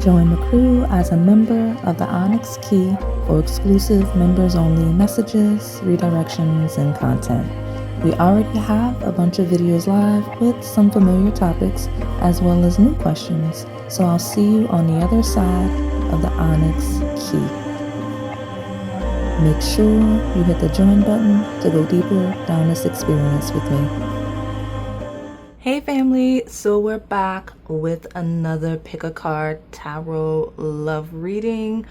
Join the crew as a member of the Onyx Key for exclusive members-only messages, redirections, and content. We already have a bunch of videos live with some familiar topics as well as new questions, so I'll see you on the other side of the Onyx Key. Make sure you hit the join button to go deeper down this experience with me. Hey family, so we're back with another pick a card tarot love reading.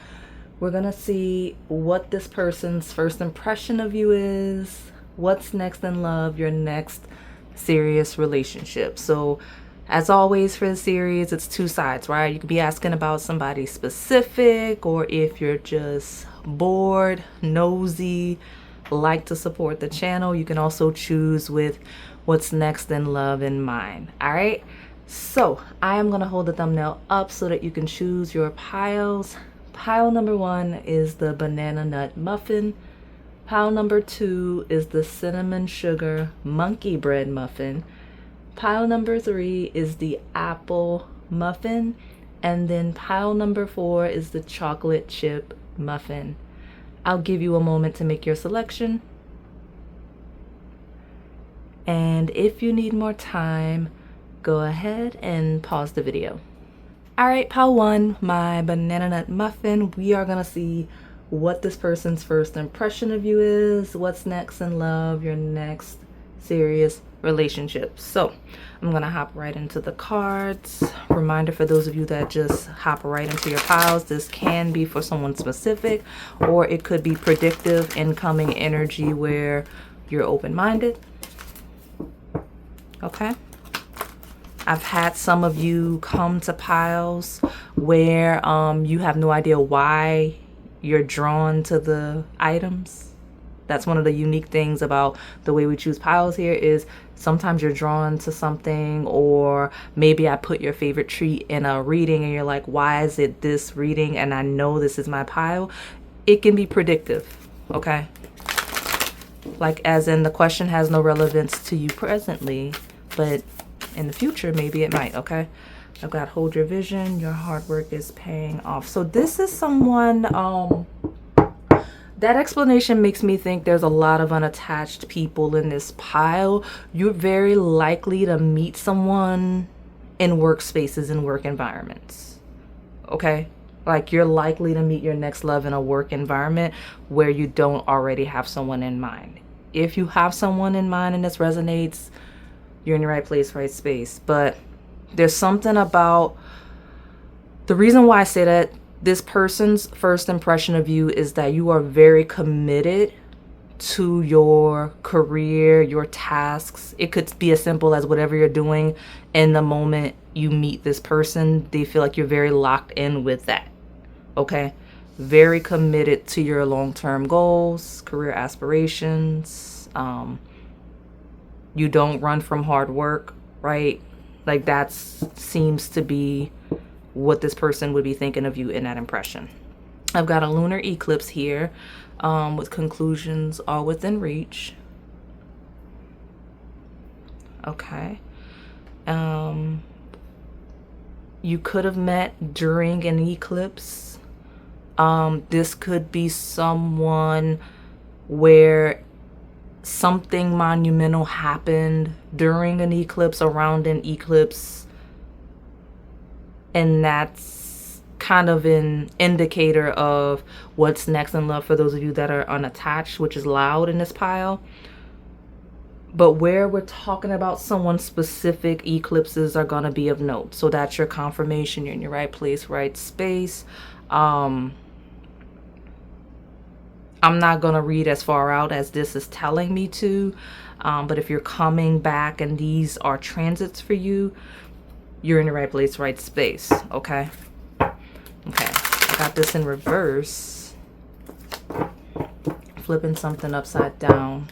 We're gonna see what this person's first impression of you is, what's next in love, your next serious relationship. So as always for the series, it's two sides, right? You could be asking about somebody specific, or if you're just bored, nosy, like to support the channel, you can also choose with what's next in love in mind. All right, so I am gonna hold the thumbnail up so that you can choose your piles. Pile number 1 is the banana nut muffin. Pile number 2 is the cinnamon sugar monkey bread muffin. Pile number 3 is the apple muffin, and then pile number 4 is the chocolate chip muffin. I'll give you a moment to make your selection. And if you need more time, go ahead and pause the video. All right, pile 1, my banana nut muffin. We are gonna see what this person's first impression of you is, what's next in love, your next serious relationship. So I'm gonna hop right into the cards. Reminder for those of you that just hop right into your piles, this can be for someone specific, or it could be predictive incoming energy where you're open-minded. Okay, I've had some of you come to piles where you have no idea why you're drawn to the items. That's one of the unique things about the way we choose piles here, is sometimes you're drawn to something, or maybe I put your favorite treat in a reading and you're like, why is it this reading and I know this is my pile? It can be predictive, okay? Like as in the question has no relevance to you presently, but in the future, maybe it might, okay? I've got hold your vision, your hard work is paying off. So this is someone, that explanation makes me think there's a lot of unattached people in this pile. You're very likely to meet someone in workspaces and work environments, okay? Like you're likely to meet your next love in a work environment where you don't already have someone in mind. If you have someone in mind and this resonates, you're in the right place, right space. But there's something about the reason why I say that this person's first impression of you is that you are very committed to your career, your tasks. It could be as simple as whatever you're doing in the moment you meet this person, they feel like you're very locked in with that, okay? Very committed to your long-term goals, career aspirations. You don't run from hard work, right? Like that seems to be what this person would be thinking of you in that impression. I've got a lunar eclipse here with conclusions all within reach. Okay. You could have met during an eclipse. This could be someone where something monumental happened during an eclipse, around an eclipse, and that's kind of an indicator of what's next in love for those of you that are unattached, which is loud in this pile. But where we're talking about someone specific, eclipses are going to be of note. So that's your confirmation. You're in your right place, right space. I'm not going to read as far out as this is telling me to. But if you're coming back and these are transits for you, you're in the right place, right space. Okay. Okay. I got this in reverse. Flipping something upside down.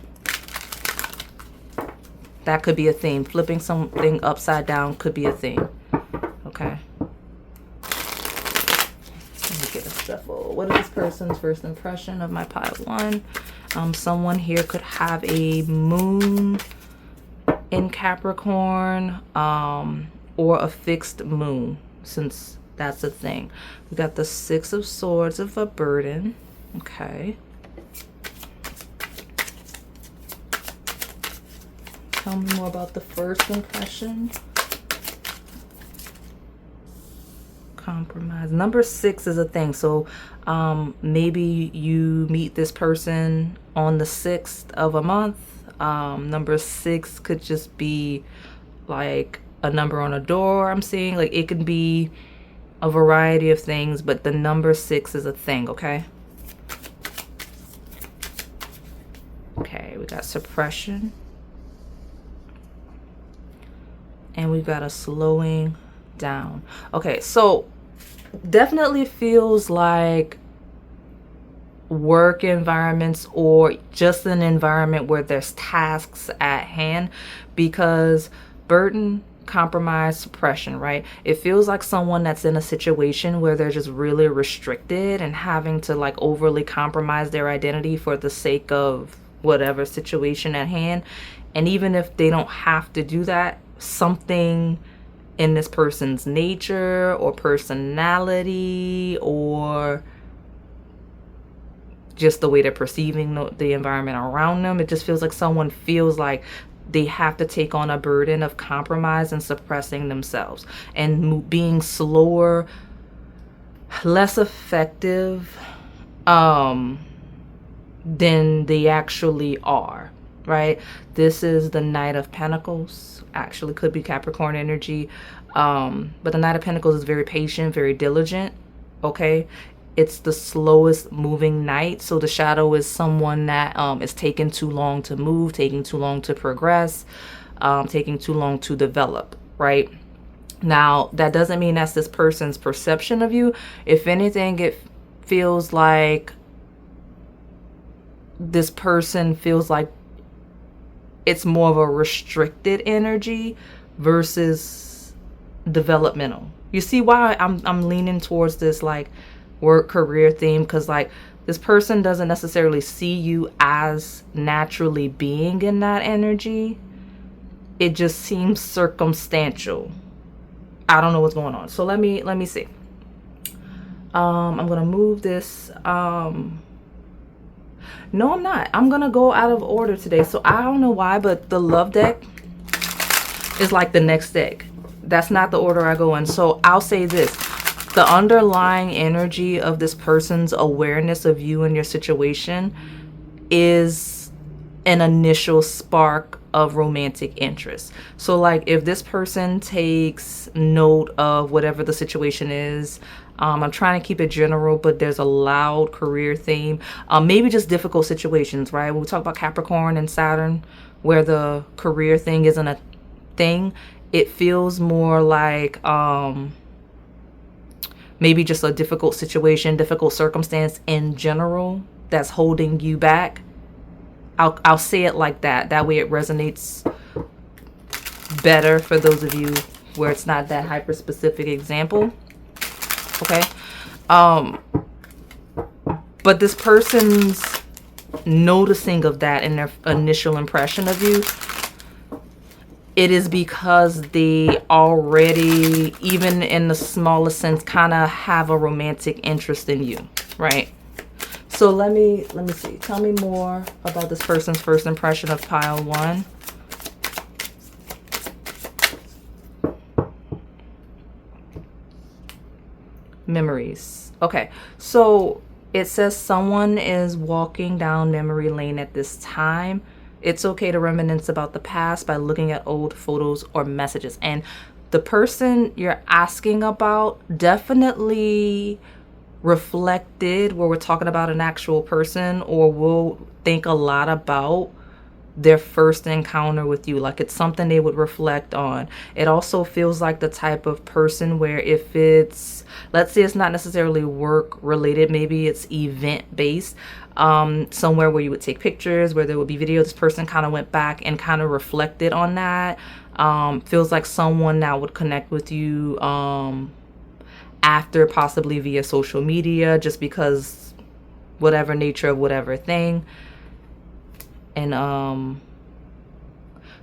That could be a theme. Flipping something upside down could be a theme. Okay. Let me get a shuffle. What is this person's first impression of my pile 1? Someone here could have a moon in Capricorn, or a fixed moon, since That's a thing. We got the Six of Swords of a burden. Okay. Tell me more about the first impression. Compromise. Number 6 is a thing. So maybe you meet this person on the 6th of a month. Number 6 could just be like a number on a door. I'm seeing like it could be a variety of things, but the number 6 is a thing. Okay. Okay, we got suppression. And we've got a slowing down. Okay, so definitely feels like work environments or just an environment where there's tasks at hand, because burden, compromise, suppression, right? It feels like someone that's in a situation where they're just really restricted and having to like overly compromise their identity for the sake of whatever situation at hand. And even if they don't have to do that, something in this person's nature or personality or just the way they're perceiving the environment around them, it just feels like someone feels like they have to take on a burden of compromise and suppressing themselves and being slower, less effective than they actually are, right? This is the Knight of Pentacles. Actually could be Capricorn energy. But the Knight of Pentacles is very patient, very diligent. Okay. It's the slowest moving knight. So the shadow is someone that is taking too long to move, taking too long to progress, taking too long to develop, right? Now, that doesn't mean that's this person's perception of you. If anything, it feels like this person feels like it's more of a restricted energy versus developmental. You see why I'm leaning towards this like work career theme, because like this person doesn't necessarily see you as naturally being in that energy. It just seems circumstantial. I don't know what's going on. So let me see. I'm gonna move this. No, I'm not. I'm going to go out of order today. So I don't know why, but the love deck is like the next deck. That's not the order I go in. So I'll say this. The underlying energy of this person's awareness of you and your situation is an initial spark of romantic interest. So like if this person takes note of whatever the situation is, I'm trying to keep it general, but there's a loud career theme. Maybe just difficult situations, right? When we talk about Capricorn and Saturn, where the career thing isn't a thing, it feels more like maybe just a difficult situation, difficult circumstance in general that's holding you back. I'll say it like that. That way it resonates better for those of you where it's not that hyper specific example. Okay. But this person's noticing of that in their initial impression of you, it is because they already, even in the smallest sense, kind of have a romantic interest in you, right? So let me see. Tell me more about this person's first impression of pile 1. Memories. Okay, so it says someone is walking down memory lane at this time. It's okay to reminisce about the past by looking at old photos or messages. And the person you're asking about definitely reflected, where we're talking about an actual person, or will think a lot about their first encounter with you. Like it's something they would reflect on. It also feels like the type of person where if it's, let's say it's not necessarily work related, maybe it's event based, somewhere where you would take pictures, where there would be video, this person kind of went back and kind of reflected on that. Feels like someone that would connect with you after, possibly via social media, just because whatever nature of whatever thing. And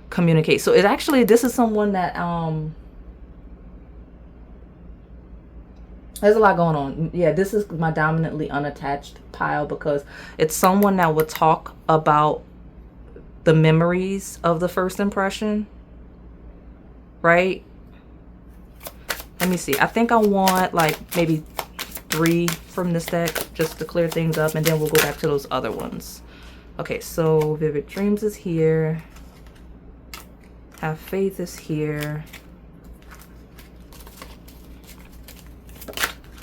communicate. So it actually, this is someone that There's a lot going on. Yeah, this is my dominantly unattached pile because it's someone that would talk about the memories of the first impression, right? Let me see. I think I want like maybe 3 from this deck just to clear things up, and then we'll go back to those other ones. Okay, so Vivid Dreams is here. Have Faith is here.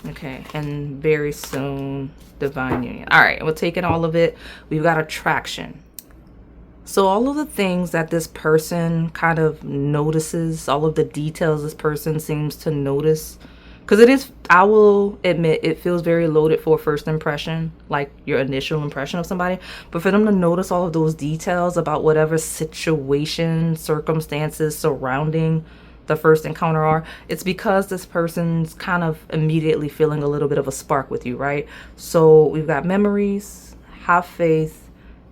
Okay, and very soon, Divine Union. All right, we're taking all of it. We've got Attraction. So all of the things that this person kind of notices, all of the details this person seems to notice, because it is, I will admit, it feels very loaded for a first impression, like your initial impression of somebody. But for them to notice all of those details about whatever situation, circumstances surrounding the first encounter are, it's because this person's kind of immediately feeling a little bit of a spark with you, right? So we've got Memories, Have Faith,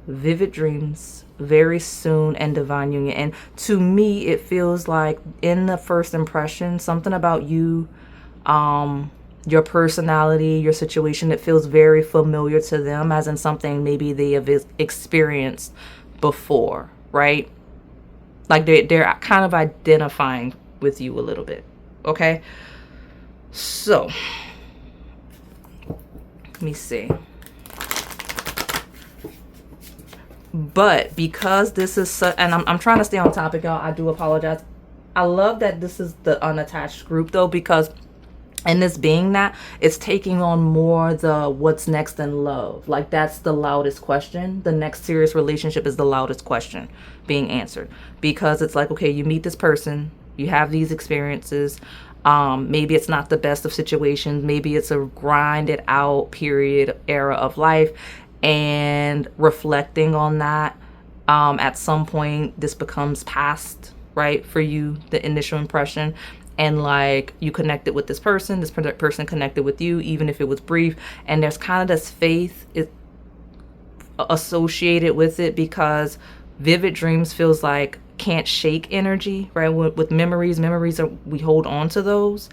Vivid Dreams, Very Soon, and Divine Union. And to me, it feels like in the first impression, something about you, your personality, your situation, it feels very familiar to them, as in something maybe they have experienced before, right? Like they're kind of identifying with you a little bit. Okay, so let me see. But because this is and I'm trying to stay on topic, y'all, I do apologize. I love that this is the unattached group though, because and this being that, it's taking on more the what's next in love. Like that's the loudest question. The next serious relationship is the loudest question being answered, because it's like, okay, you meet this person, you have these experiences. Maybe it's not the best of situations. Maybe it's a grinded out period era of life, and reflecting on that, at some point this becomes past, right, for you, the initial impression. And like you connected with this person connected with you, even if it was brief. And there's kind of this faith associated with it, because Vivid Dreams feels like can't shake energy, right? With memories are, we hold on to those.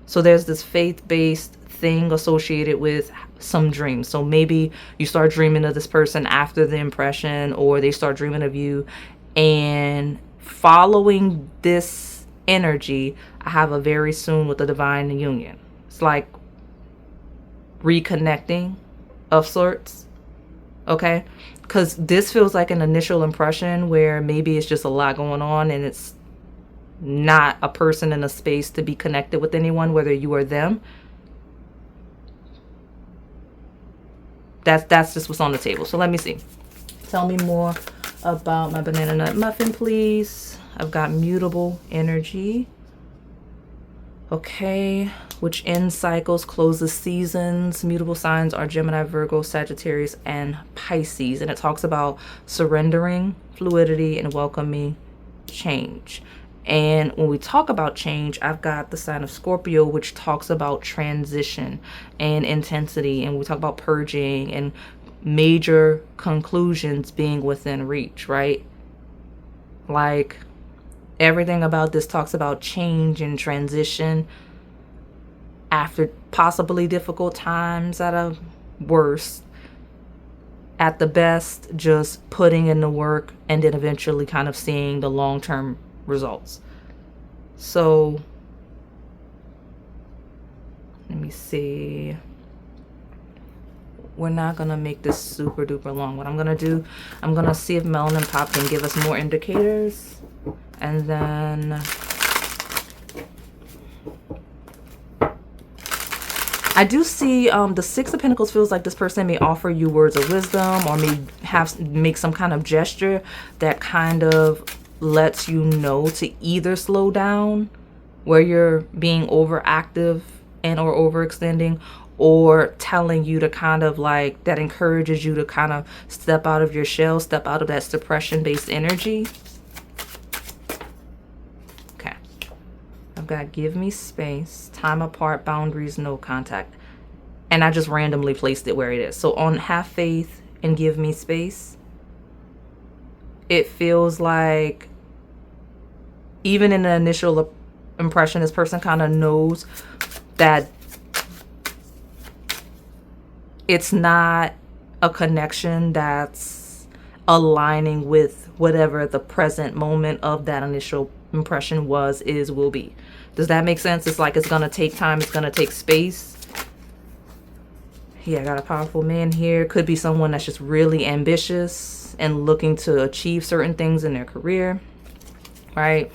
So there's this faith-based thing associated with some dreams. So maybe you start dreaming of this person after the impression, or they start dreaming of you. And following this energy, I have a Very Soon with the Divine Union. It's like reconnecting of sorts. Okay, because this feels like an initial impression where maybe it's just a lot going on, and it's not a person in a space to be connected with anyone, whether you or them. That's just what's on the table. So let me see. Tell me more about my banana nut muffin, please. I've got mutable energy. Okay, which ends cycles, closes seasons. Mutable signs are Gemini, Virgo, Sagittarius, and Pisces. And it talks about surrendering, fluidity, and welcoming change. And when we talk about change, I've got the sign of Scorpio, which talks about transition and intensity. And we talk about purging and major conclusions being within reach, right? Like everything about this talks about change and transition after possibly difficult times, at a worst. At the best, just putting in the work and then eventually kind of seeing the long-term results. So let me see. We're not gonna make this super duper long. What I'm gonna do, I'm gonna see if Melanin Pop can give us more indicators, and then I do see the Six of Pentacles feels like this person may offer you words of wisdom, or may make some kind of gesture that kind of lets you know to either slow down where you're being overactive and or overextending, or telling you to kind of like, that encourages you to kind of step out of your shell, step out of that suppression based energy. Okay, I've got give me space, time apart, boundaries, no contact, and I just randomly placed it where it is. So on have faith and give me space, it feels like even in the initial impression, this person kind of knows that it's not a connection that's aligning with whatever the present moment of that initial impression was, is, will be. Does that make sense? It's like it's gonna take time, it's gonna take space. Yeah, I got a powerful man here. Could be someone that's just really ambitious and looking to achieve certain things in their career, right?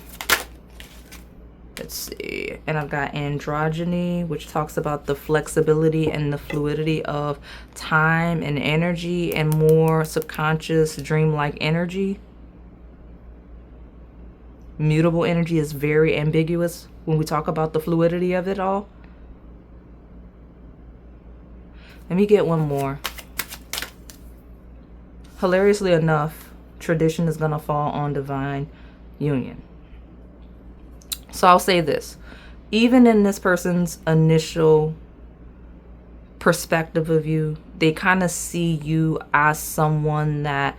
Let's see. And I've got androgyny, which talks about the flexibility and the fluidity of time and energy, and more subconscious dreamlike energy. Mutable energy is very ambiguous when we talk about the fluidity of it all. Let me get one more. Hilariously enough, tradition is going to fall on divine union. So I'll say this. Even in this person's initial perspective of you, they kind of see you as someone that,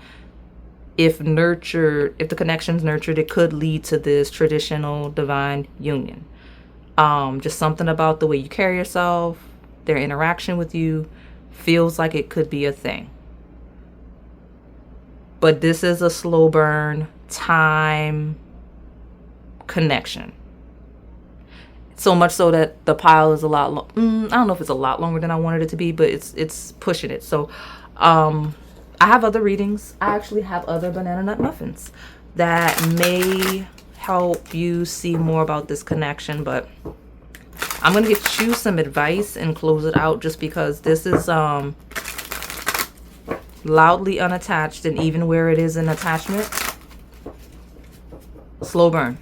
if nurtured, if the connection's nurtured, it could lead to this traditional divine union. Just something about the way you carry yourself, their interaction with you, feels like it could be a thing. But this is a slow burn, time connection. So much so that the pile is a lot I don't know if it's a lot longer than I wanted it to be, but it's pushing it. So I have other readings. I actually have other banana nut muffins that may help you see more about this connection, but I'm gonna get you some advice and close it out, just because this is loudly unattached, and even where it is an attachment, slow burn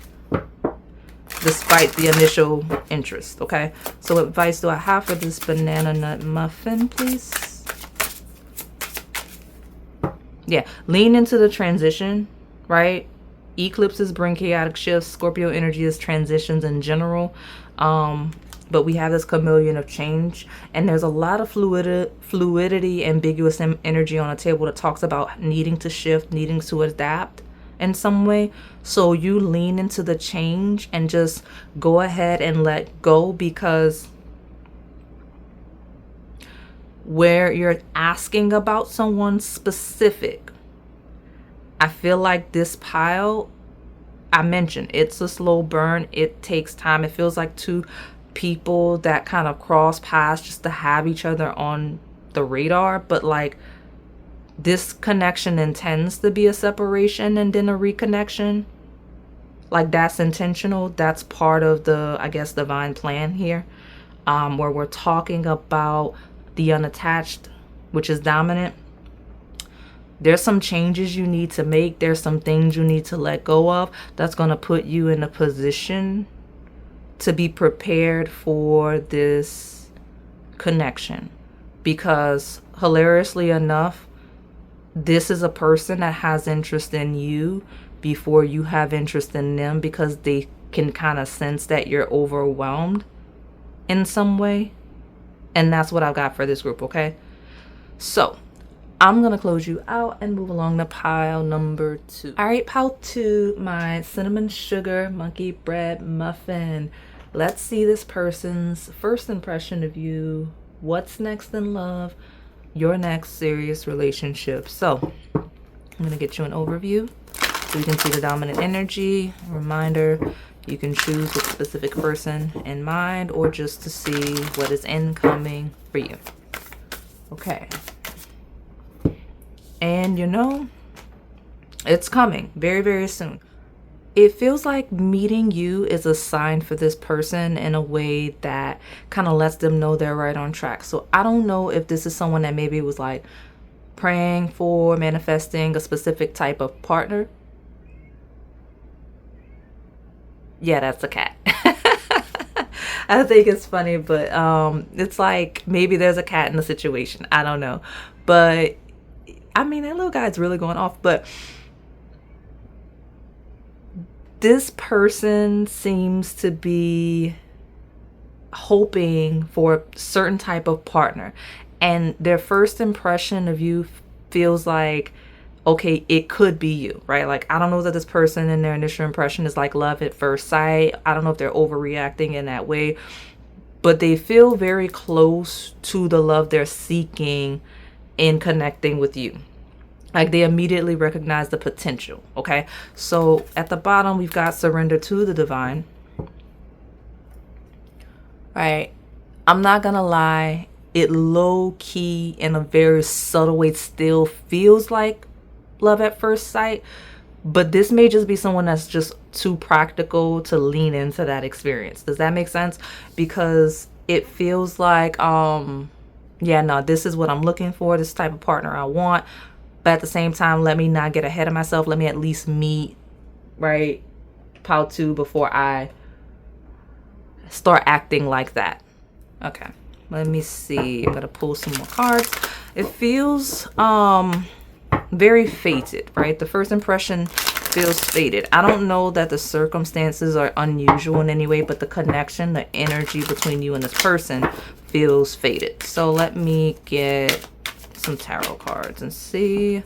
despite the initial interest. Okay, so what advice do I have for this banana nut muffin, please? Yeah, lean into the transition, right? Eclipses bring chaotic shifts. Scorpio energy is transitions in general. But we have this chameleon of change, and there's a lot of fluidity, ambiguous energy on a table that talks about needing to shift, needing to adapt in some way. So you lean into the change and just go ahead and let go, because where you're asking about someone specific, I feel like this pile, I mentioned, it's a slow burn. It takes time. It feels like two people that kind of cross paths just to have each other on the radar, but like this connection intends to be a separation and then a reconnection. Like that's intentional. That's part of the, I guess, divine plan here, where we're talking about the unattached, which is dominant. There's some changes you need to make. There's some things you need to let go of. That's going to put you in a position to be prepared for this connection. Because hilariously enough, this is a person that has interest in you before you have interest in them, because they can kind of sense that you're overwhelmed in some way. And that's what I've got for this group, okay? So I'm going to close you out and move along to pile number 2. All right, pile 2, my cinnamon sugar monkey bread muffin. Let's see this person's first impression of you. What's next in love? Your next serious relationship. So I'm going to get you an overview so you can see the dominant energy. Reminder, you can choose a specific person in mind or just to see what is incoming for you. Okay. And you know, it's coming very, very soon. It feels like meeting you is a sign for this person in a way that kind of lets them know they're right on track. So I don't know if this is someone that maybe was like praying for, manifesting a specific type of partner. Yeah, that's a cat. I think it's funny, but it's like maybe there's a cat in the situation. I don't know. But I mean, that little guy's really going off. But this person seems to be hoping for a certain type of partner. And their first impression of you feels like, okay, it could be you, right? Like, I don't know that this person in their initial impression is like love at first sight. I don't know if they're overreacting in that way. but they feel very close to the love they're seeking in connecting with you. Like they immediately recognize the potential. Okay, so at the bottom we've got surrender to the divine. Right, I'm not gonna lie, it low key in a very subtle way still feels like love at first sight, but this may just be someone that's just too practical to lean into that experience. Does that make sense? Because it feels like yeah, no, this is what I'm looking for, this type of partner I want, but at the same time, let me not get ahead of myself. Let me at least meet, right, Pao 2 before I start acting like that. Okay, let me see. I'm gonna pull some more cards. It feels very fated, right? The first impression feels fated. I don't know that the circumstances are unusual in any way, but the connection, the energy between you and this person feels fated. So let me get some tarot cards and see.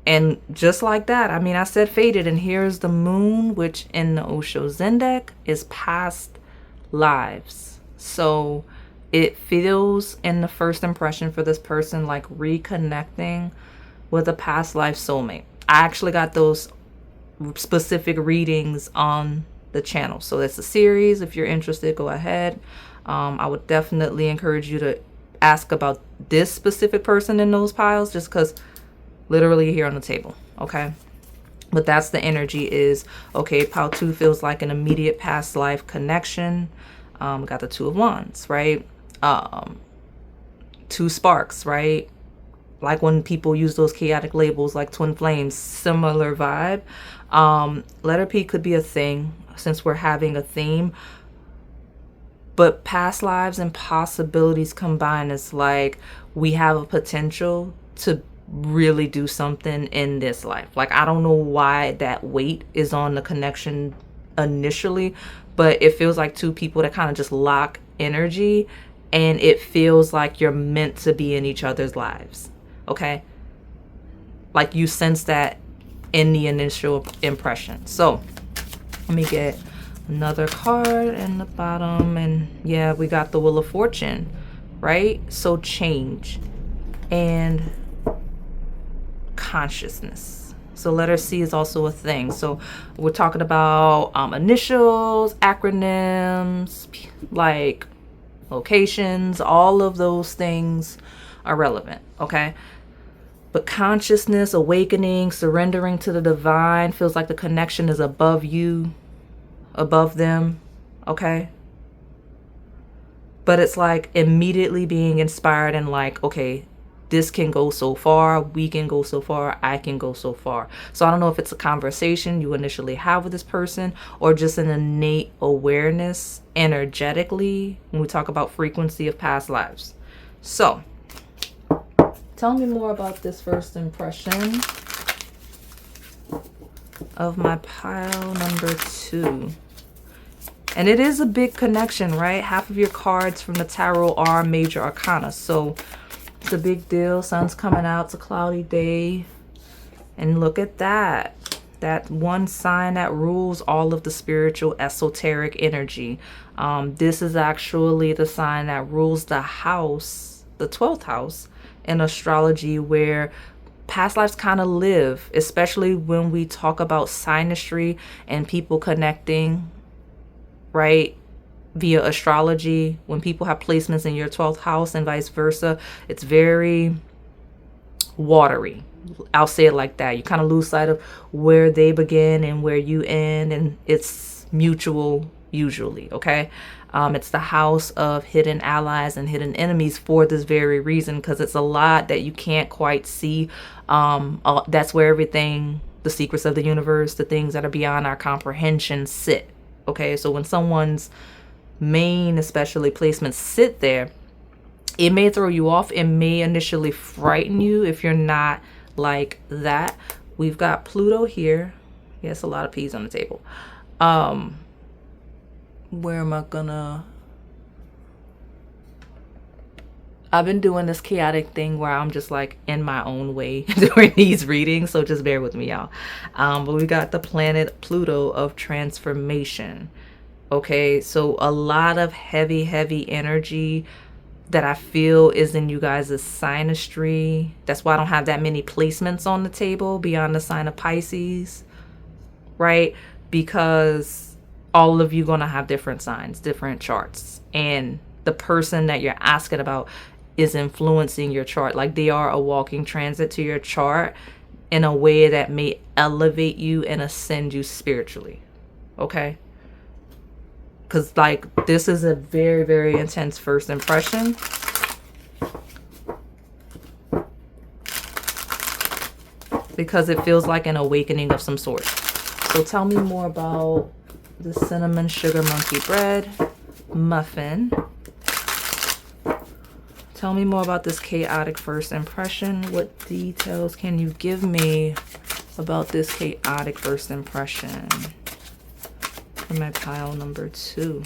And just like that, I mean, I said fated, and here's the moon, which in the Osho Zen deck is past lives. So it feels in the first impression for this person like reconnecting with a past life soulmate. I actually got those specific readings on the channel. So it's a series. If you're interested, go ahead. I would definitely encourage you to ask about this specific person in those piles, just because literally here on the table. Okay, but that's the energy is, okay, Pao 2 feels like an immediate past life connection. Got the Two of Wands, right? Two sparks, right? Like when people use those chaotic labels like twin flames, similar vibe. Letter P could be a thing since we're having a theme, but past lives and possibilities combined is like we have a potential to really do something in this life. Like, I don't know why that weight is on the connection initially, but it feels like two people that kind of just lock energy, and it feels like you're meant to be in each other's lives. Okay, like you sense that in the initial impression. So let me get another card in the bottom, and yeah, we got the Wheel of Fortune, right? So change and consciousness. So letter C is also a thing. So we're talking about initials, acronyms, like locations, all of those things are relevant. Okay, but consciousness, awakening, surrendering to the divine feels like the connection is above you, above them. Okay, but it's like immediately being inspired and like, okay, this can go so far, we can go so far, I can go so far. So I don't know if it's a conversation you initially have with this person or just an innate awareness energetically when we talk about frequency of past lives. So tell me more about this first impression of my pile number 2. And it is a big connection, right? Half of your cards from the tarot are major arcana. So it's a big deal. Sun's coming out. It's a cloudy day. And look at that. That one sign that rules all of the spiritual esoteric energy. This is actually the sign that rules the house, the 12th house in astrology, where past lives kind of live, especially when we talk about synastry and people connecting, right, via astrology. When people have placements in your 12th house and vice versa, it's very watery. I'll say it like that. You kind of lose sight of where they begin and where you end, and it's mutual usually. Okay, it's the house of hidden allies and hidden enemies for this very reason, because it's a lot that you can't quite see. That's where everything, the secrets of the universe, the things that are beyond our comprehension sit. Okay, so when someone's main, especially placements, sit there, it may throw you off. It may initially frighten you if you're not like that. We've got Pluto here. Yes, a lot of P's on the table. Where am I gonna... I've been doing this chaotic thing where I'm just like in my own way during these readings, so just bear with me, y'all. But we got the planet Pluto of transformation. Okay, so a lot of heavy energy that I feel is in you guys' synastry. That's why I don't have that many placements on the table beyond the sign of Pisces, right? Because all of you gonna have different signs, different charts, and the person that you're asking about is influencing your chart. Like they are a walking transit to your chart in a way that may elevate you and ascend you spiritually. Okay? Because like this is a very intense first impression. Because it feels like an awakening of some sort. So tell me more about the cinnamon sugar monkey bread muffin. Tell me more about this chaotic first impression. What details can you give me about this chaotic first impression for my pile number 2?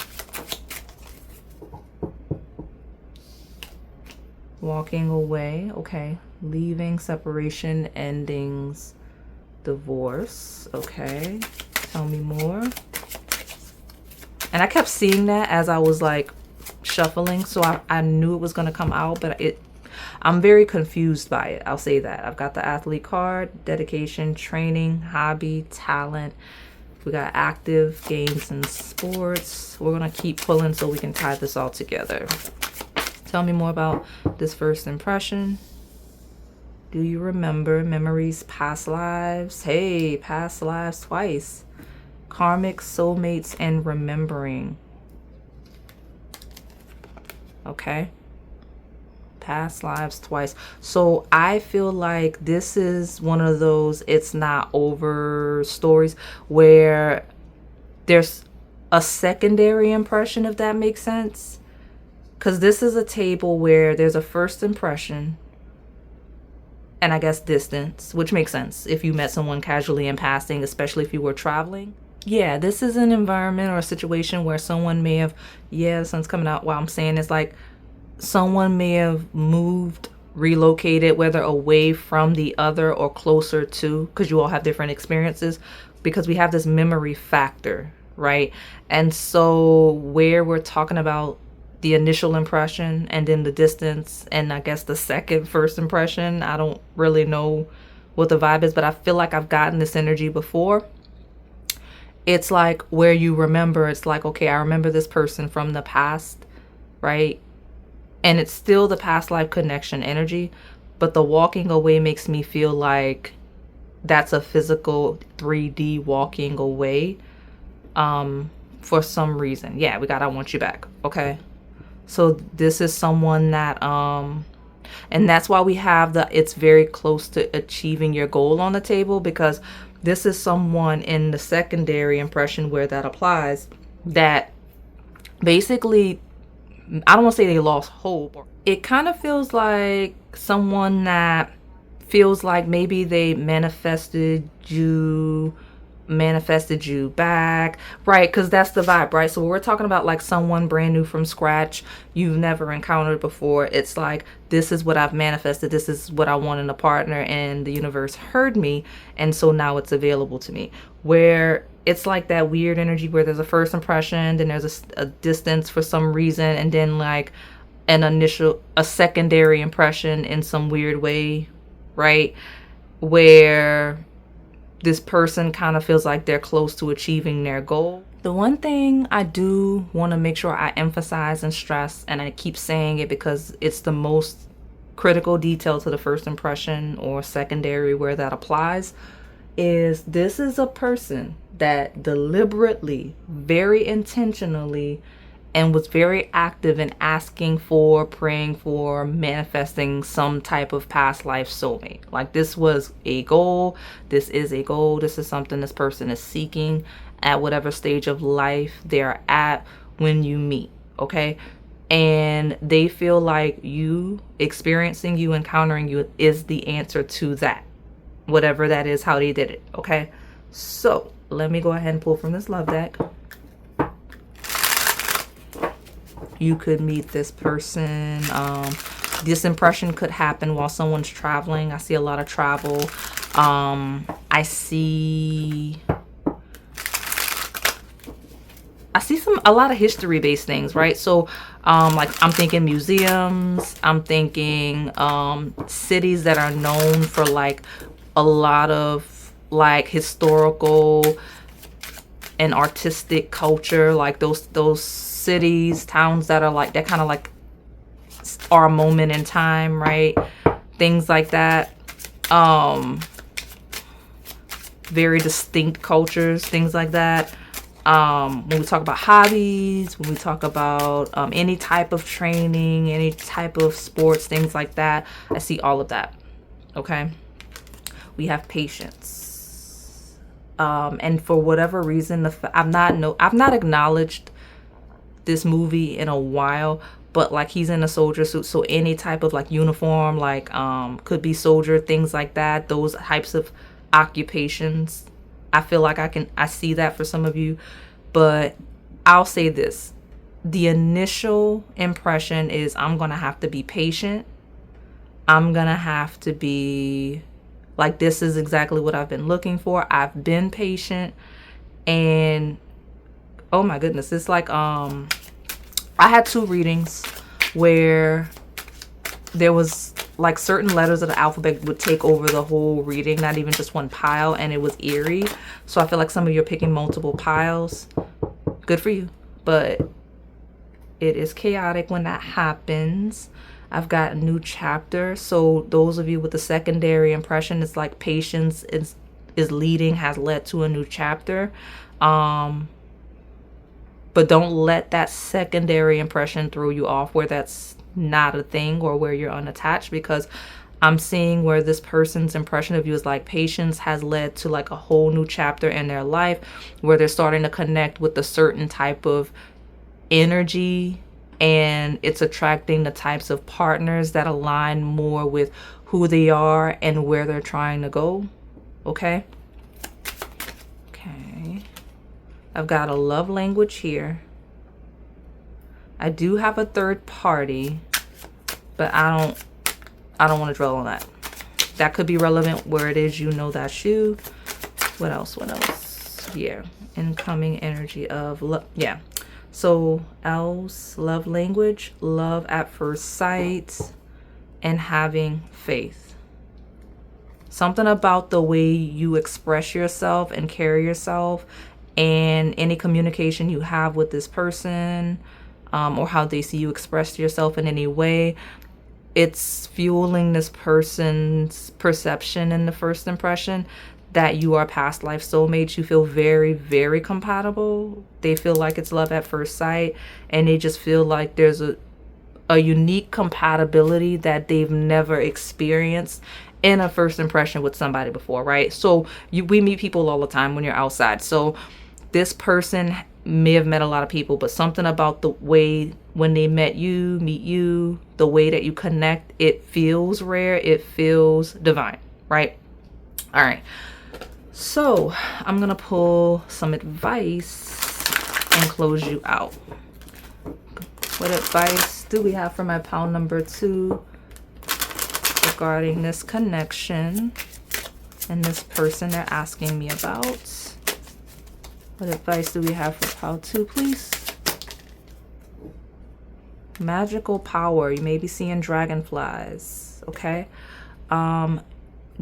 Walking away, okay. Leaving, separation, endings, divorce, okay. Tell me more. And I kept seeing that as I was like shuffling, so I knew it was going to come out, but I'm very confused by it. I'll say that. I've got the athlete card, dedication, training, hobby, talent. We got active, games, and sports. We're going to keep pulling so we can tie this all together. Tell me more about this first impression. Do you remember memories, past lives? Hey, past lives twice. Karmic, soulmates, and remembering. Okay. Past lives twice. So I feel like this is one of those it's not over stories where there's a secondary impression, if that makes sense. Because this is a table where there's a first impression and I guess distance, which makes sense if you met someone casually in passing, especially if you were traveling. Yeah, this is an environment or a situation where someone may have, the sun's coming out while I'm saying it's like someone may have moved, relocated, whether away from the other or closer to, because you all have different experiences, because we have this memory factor, right? And so where we're talking about the initial impression and then the distance and I guess the second first impression, I don't really know what the vibe is, but I feel like I've gotten this energy before. It's like where you remember, it's like, okay, I remember this person from the past, right? And it's still the past life connection energy, but the walking away makes me feel like that's a physical 3D walking away for some reason. Yeah, we got I want you back. Okay. So this is someone that and that's why we have the it's very close to achieving your goal on the table, because this is someone in the secondary impression where that applies that basically, I don't want to say they lost hope. It kind of feels like someone that feels like maybe they manifested you back, right? Because that's the vibe, right? So we're talking about like someone brand new from scratch you've never encountered before. It's like, this is what I've manifested, this is what I want in a partner, and the universe heard me, and so now it's available to me. Where it's like that weird energy where there's a first impression, then there's a distance for some reason, and then like a secondary impression in some weird way, right? Where this person kind of feels like they're close to achieving their goal. The one thing I do want to make sure I emphasize and stress, and I keep saying it because it's the most critical detail to the first impression or secondary where that applies, is this is a person that deliberately, very intentionally, and was very active in asking for, praying for, manifesting some type of past life soulmate. Like this was a goal. This is a goal. This is something this person is seeking at whatever stage of life they're at when you meet. Okay. And they feel like you experiencing you, encountering you is the answer to that. Whatever that is, how they did it. Okay. So let me go ahead and pull from this love deck. You could meet this person. This impression could happen while someone's traveling. I see a lot of travel. I see I see a lot of history based things, right? So like I'm thinking museums, I'm thinking cities that are known for like a lot of like historical and artistic culture, like those cities, towns that are like that kind of like are a moment in time, right? Things like that. Very distinct cultures, things like that. When we talk about hobbies, when we talk about any type of training, any type of sports, things like that, I see all of that. Okay. We have patience. And for whatever reason, I've not acknowledged this movie in a while, but like he's in a soldier suit, so any type of like uniform, like could be soldier, things like that, those types of occupations, I feel like I see that for some of you. But I'll say this, the initial impression is I'm gonna have to be patient. I'm gonna have to be like, this is exactly what I've been looking for. I've been patient. And oh my goodness, it's like I had 2 readings where there was like certain letters of the alphabet would take over the whole reading, not even just one pile, and it was eerie. So I feel like some of you are picking multiple piles. Good for you. But it is chaotic when that happens. I've got a new chapter. So those of you with the secondary impression, it's like patience is leading, has led to a new chapter. But don't let that secondary impression throw you off where that's not a thing or where you're unattached, because I'm seeing where this person's impression of you is like patience has led to like a whole new chapter in their life where they're starting to connect with a certain type of energy, and it's attracting the types of partners that align more with who they are and where they're trying to go. Okay. I've got a love language here. I do have a third party, but I don't want to dwell on that. That could be relevant where it is, you know, that's you. What else? Yeah. Incoming energy of love. Yeah. So else, love language, love at first sight, and having faith. Something about the way you express yourself and carry yourself, and any communication you have with this person, or how they see you express yourself in any way, it's fueling this person's perception in the first impression that you are past life soulmates. You feel very, very compatible. They feel like it's love at first sight, and they just feel like there's a unique compatibility that they've never experienced in a first impression with somebody before, right? So we meet people all the time when you're outside. So this person may have met a lot of people, but something about the way when they meet you, the way that you connect, it feels rare, it feels divine, right? All right. So I'm going to pull some advice and close you out. What advice do we have for my pile number 2 regarding this connection and this person they're asking me about? What advice do we have for pile 2, please? Magical power. You may be seeing dragonflies. Okay.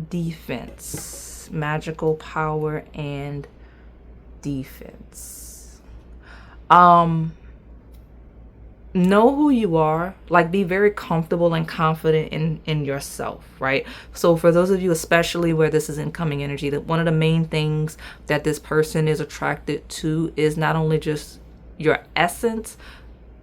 Defense. Magical power and defense. Know who you are, like be very comfortable and confident in yourself, right? So for those of you, especially where this is incoming energy, that one of the main things that this person is attracted to is not only just your essence,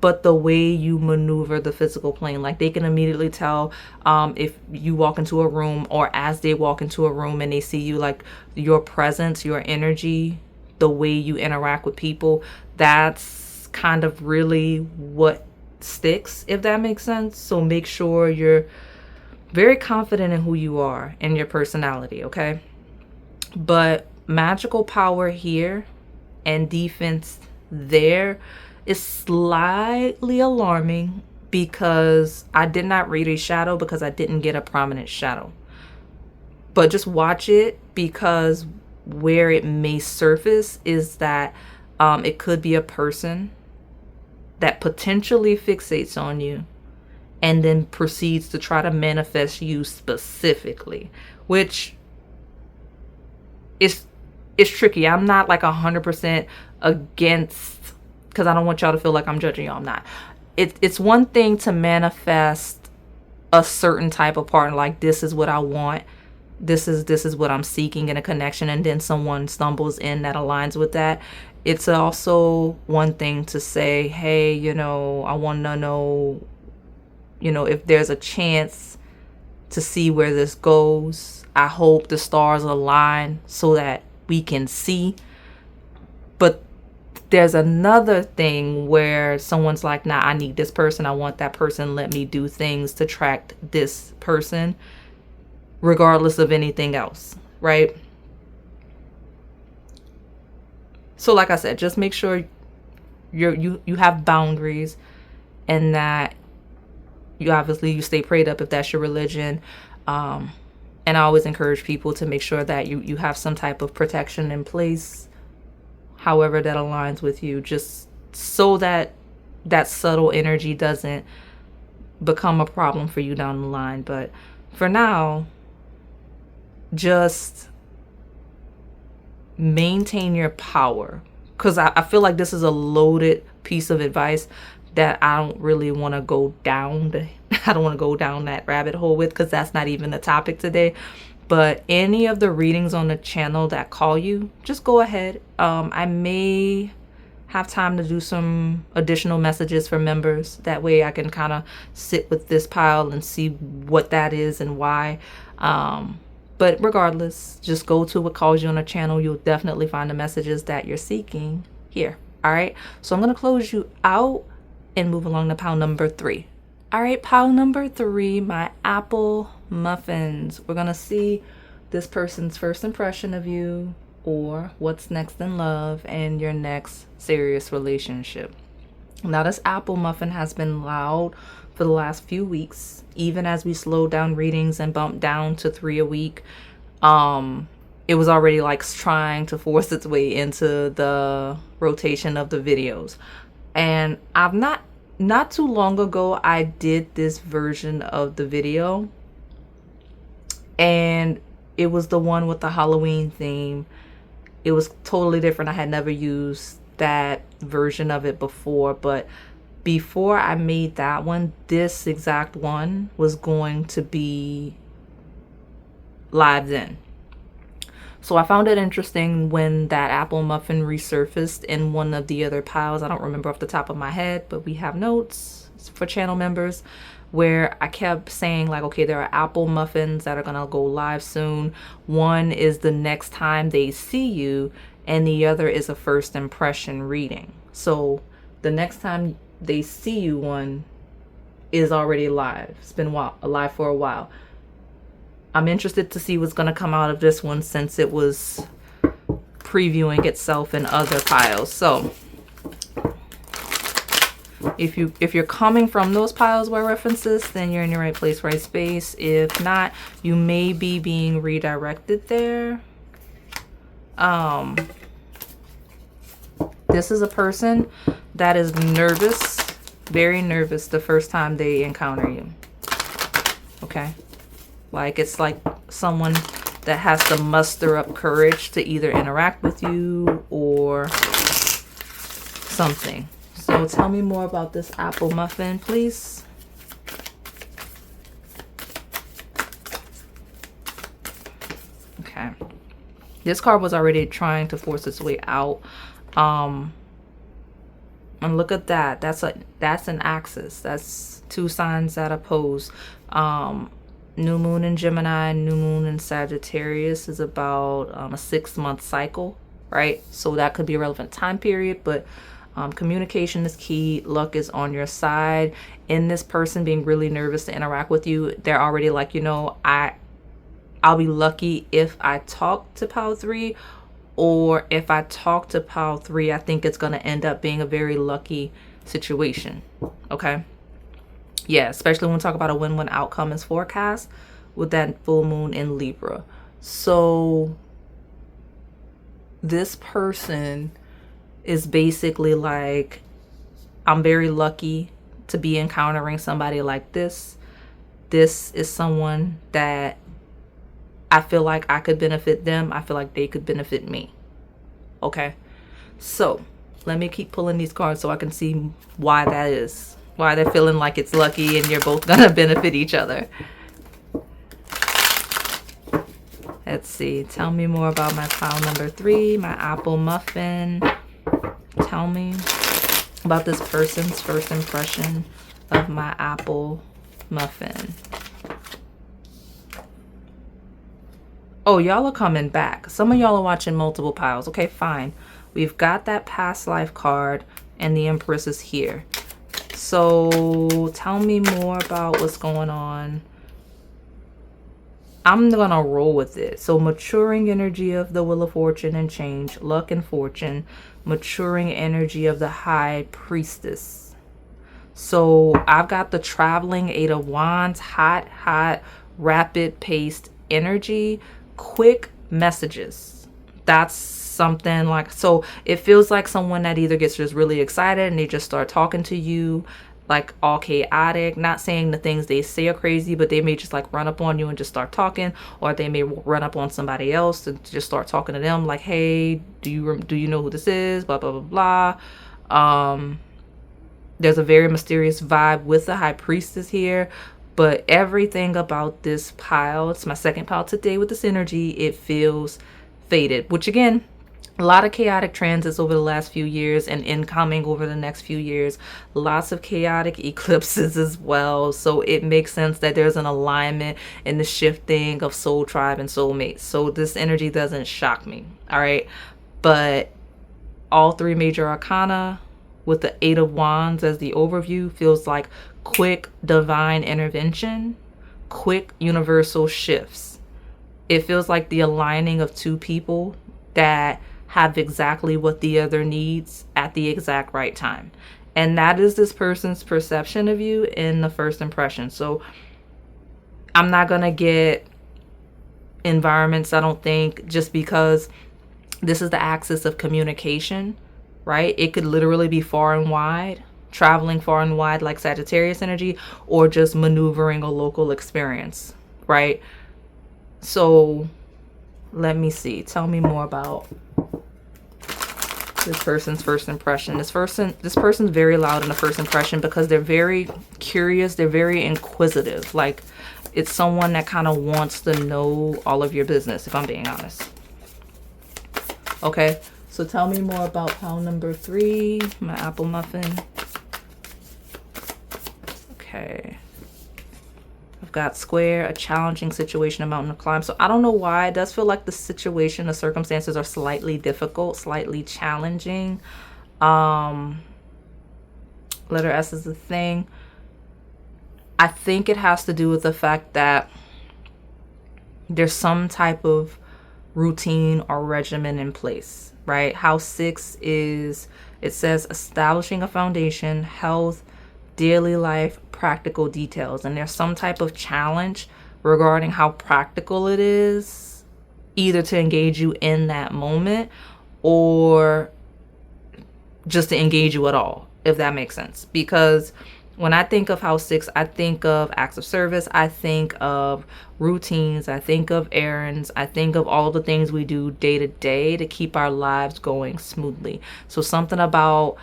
but the way you maneuver the physical plane. Like they can immediately tell if you walk into a room, or as they walk into a room and they see you, like your presence, your energy, the way you interact with people, that's kind of really what sticks, if that makes sense. So make sure you're very confident in who you are and your personality, okay? But magical power here and defense there is slightly alarming, because I did not read a shadow because I didn't get a prominent shadow. But just watch it, because where it may surface is that It could be a person that potentially fixates on you and then proceeds to try to manifest you specifically, which is tricky. I'm not like 100% against, because I don't want y'all to feel like I'm judging y'all. I'm not. It's one thing to manifest a certain type of partner, like this is what I want, this is what I'm seeking in a connection, and then someone stumbles in that aligns with that. It's also one thing to say, hey, I want to know, if there's a chance to see where this goes. I hope the stars align so that we can see. But there's another thing where someone's like, nah, I need this person, I want that person, let me do things to attract this person regardless of anything else, right? So like I said, just make sure you have boundaries, and that you stay prayed up if that's your religion. And I always encourage people to make sure that you have some type of protection in place, however that aligns with you, just so that that subtle energy doesn't become a problem for you down the line. But for now, just maintain your power, because I feel like this is a loaded piece of advice that I don't really want to go down. I don't want to go down that rabbit hole with, because that's not even the topic today. But any of the readings on the channel that call you, just go ahead. I may have time to do some additional messages for members. That way I can kind of sit with this pile and see what that is and why. But regardless, just go to what calls you on the channel. You'll definitely find the messages that you're seeking here. All right. So I'm going to close you out and move along to pile number 3. All right, pile number 3, my apple muffins. We're going to see this person's first impression of you, or what's next in love and your next serious relationship. Now, this apple muffin has been loud for the last few weeks, even as we slowed down readings and bumped down to 3 a week. It was already like trying to force its way into the rotation of the videos. And I've not too long ago, I did this version of the video, and it was the one with the Halloween theme. It was totally different. I had never used that version of it before, but before I made that one, this exact one was going to be live then. So I found it interesting when that apple muffin resurfaced in one of the other piles. I don't remember off the top of my head, but we have notes for channel members where I kept saying like, okay, there are apple muffins that are gonna go live soon. One is the next time they see you, and the other is a first impression reading. So the next time they see you one is already live. It's been alive for a while. I'm interested to see what's going to come out of this one, since it was previewing itself in other piles. So if you're coming from those piles where references, then you're in the right place, right space. If not, you may be being redirected there. This is a person that is nervous, very nervous the first time they encounter you. Okay? Like, it's like someone that has to muster up courage to either interact with you or something. So tell me more about this apple muffin, please. Okay. This card was already trying to force its way out. And look at that. That's an axis. That's 2 signs that oppose. New moon in Gemini, new moon in Sagittarius is about a 6-month cycle, right? So that could be a relevant time period, but communication is key. Luck is on your side. In this person being really nervous to interact with you, they're already like, I'll be lucky if I talk to pile 3, or if I talk to pile 3, I think it's going to end up being a very lucky situation. Okay. Yeah, especially when we talk about a win-win outcome as forecast with that full moon in Libra. So this person is basically like, I'm very lucky to be encountering somebody like this. This is someone that I feel like I could benefit them. I feel like they could benefit me. Okay. So let me keep pulling these cards so I can see why that is. Why they're feeling like it's lucky and you're both gonna benefit each other. Let's see. Tell me more about my pile number 3, my apple muffin. Tell me about this person's first impression of my apple muffin. Oh, y'all are coming back. Some of y'all are watching multiple piles. Okay, fine. We've got that past life card and the Empress is here. So tell me more about what's going on. I'm gonna roll with it. So maturing energy of the Wheel of Fortune and change, luck and fortune, maturing energy of the High Priestess. So I've got the traveling 8 of Wands, hot, rapid paced energy, quick messages. That's something like, so it feels like someone that either gets just really excited and they just start talking to you like all chaotic, not saying the things they say are crazy, but they may just like run up on you and just start talking, or they may run up on somebody else and just start talking to them like, hey, do you know who this is, blah blah blah blah. There's a very mysterious vibe with the High Priestess here, but everything about this pile, it's my second pile today with this energy, it feels faded, which again, a lot of chaotic transits over the last few years and incoming over the next few years. Lots of chaotic eclipses as well. So it makes sense that there's an alignment in the shifting of soul tribe and soulmates. So this energy doesn't shock me. All right. But all 3 major arcana with the 8 of Wands as the overview feels like quick divine intervention, quick universal shifts. It feels like the aligning of 2 people that have exactly what the other needs at the exact right time. And that is this person's perception of you in the first impression. So I'm not going to get environments, I don't think, just because this is the axis of communication, right? It could literally be far and wide, traveling far and wide like Sagittarius energy, or just maneuvering a local experience, right? So let me see. Tell me more about this person's first impression. This person's very loud in the first impression because they're very curious. They're very inquisitive. Like, it's someone that kind of wants to know all of your business, if I'm being honest. Okay, so tell me more about pile number 3, my apple muffin. Okay. I've got square, a challenging situation, a mountain to climb. So I don't know why. It does feel like the situation, the circumstances are slightly difficult, slightly challenging. Letter S is the thing. I think it has to do with the fact that there's some type of routine or regimen in place, right? House 6 is, it says establishing a foundation, health, daily life, practical details. And there's some type of challenge regarding how practical it is, either to engage you in that moment or just to engage you at all, if that makes sense. Because when I think of house 6, I think of acts of service, I think of routines, I think of errands, I think of all the things we do day to day to keep our lives going smoothly. So something about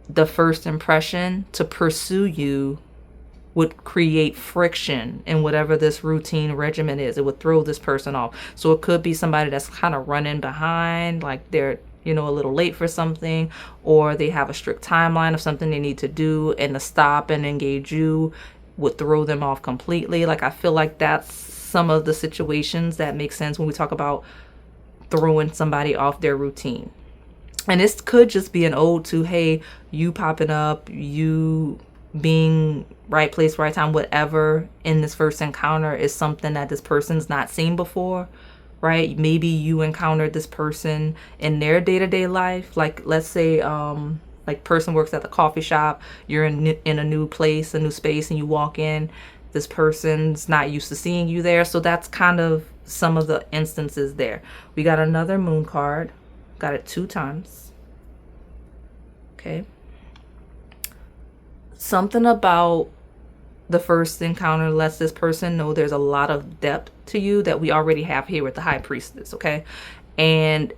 the first impression to pursue you would create friction in whatever this routine regimen is. It would throw this person off. So it could be somebody that's kind of running behind, like they're, you know, a little late for something, or they have a strict timeline of something they need to do, and to stop and engage you would throw them off completely. Like, I feel like that's some of the situations that make sense when we talk about throwing somebody off their routine. And this could just be an ode to, hey, you popping up, you being right place, right time, whatever in this first encounter is something that this person's not seen before, right? Maybe you encountered this person in their day-to-day life. Like, let's say, like, person works at the coffee shop, you're in a new place, a new space, and you walk in, this person's not used to seeing you there. So that's kind of some of the instances there. We got another moon card. Got it 2 times. Okay. Something about the first encounter lets this person know there's a lot of depth to you that we already have here with the High Priestess, okay? And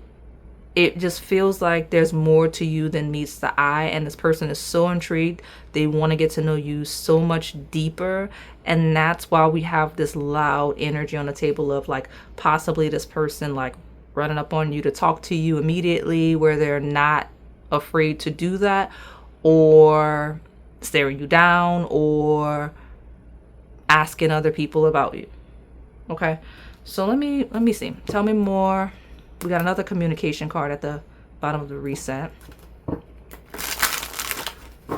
it just feels like there's more to you than meets the eye, and this person is so intrigued. They want to get to know you so much deeper, and that's why we have this loud energy on the table of like possibly this person like running up on you to talk to you immediately where they're not afraid to do that, or staring you down, or asking other people about you. Okay, so let me see. Tell me more. We got another communication card at the bottom of the reset.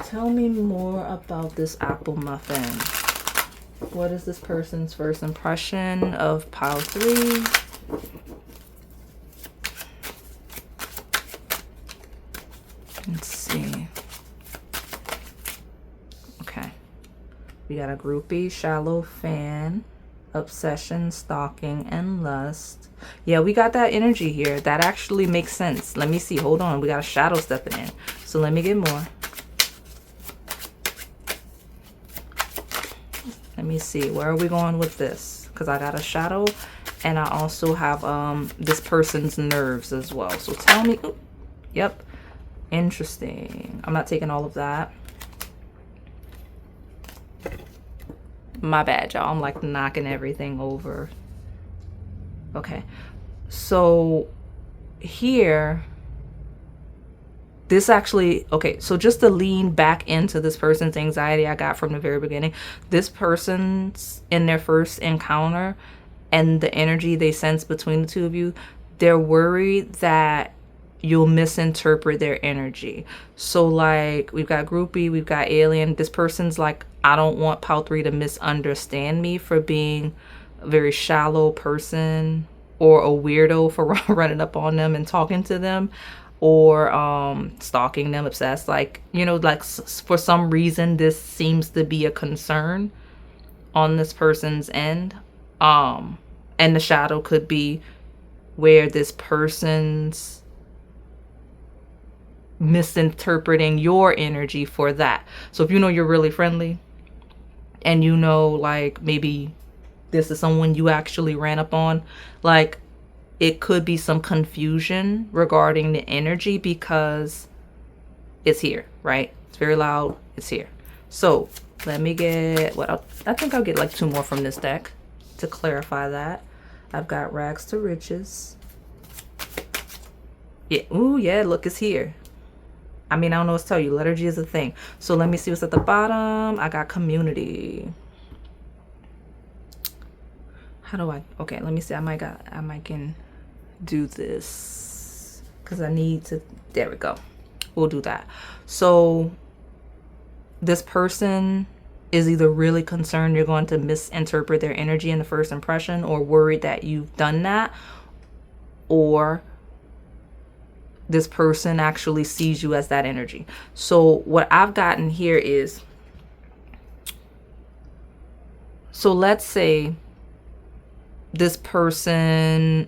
Tell me more about this apple muffin. What is this person's first impression of pile 3? Let's see. Okay. We got a groupie, shallow fan, obsession, stalking, and lust. Yeah, we got that energy here. That actually makes sense. Let me see. Hold on. We got a shadow stepping in. So let me get more. Let me see. Where are we going with this? Because I got a shadow, and I also have this person's nerves as well. So tell me. Ooh, yep. Interesting. I'm not taking all of that. My bad, y'all. I'm like knocking everything over. Okay. So here, this actually, okay, so just to lean back into this person's anxiety I got from the very beginning, this person's in their first encounter and the energy they sense between the two of you, they're worried that you'll misinterpret their energy. So like we've got groupie, we've got alien. This person's like, I don't want pile 3 to misunderstand me for being a very shallow person or a weirdo for running up on them and talking to them, or stalking them, obsessed. Like, you know, like for some reason this seems to be a concern on this person's end. And the shadow could be where this person's misinterpreting your energy for that. So if you know you're really friendly and you know like maybe this is someone you actually ran up on, like it could be some confusion regarding the energy because it's here, right? It's very loud. It's here. So let me get what I think I'll get like 2 more from this deck to clarify that. I've got rags to riches. Yeah. Ooh, yeah. Look, it's here. I mean, I don't know what to tell you. Liturgy is a thing. So let me see what's at the bottom. I got community. How do I? Okay, let me see. I might can do this because I need to. There we go. We'll do that. So this person is either really concerned you're going to misinterpret their energy in the first impression, or worried that you've done that, or this person actually sees you as that energy. So what I've gotten here is, so let's say this person,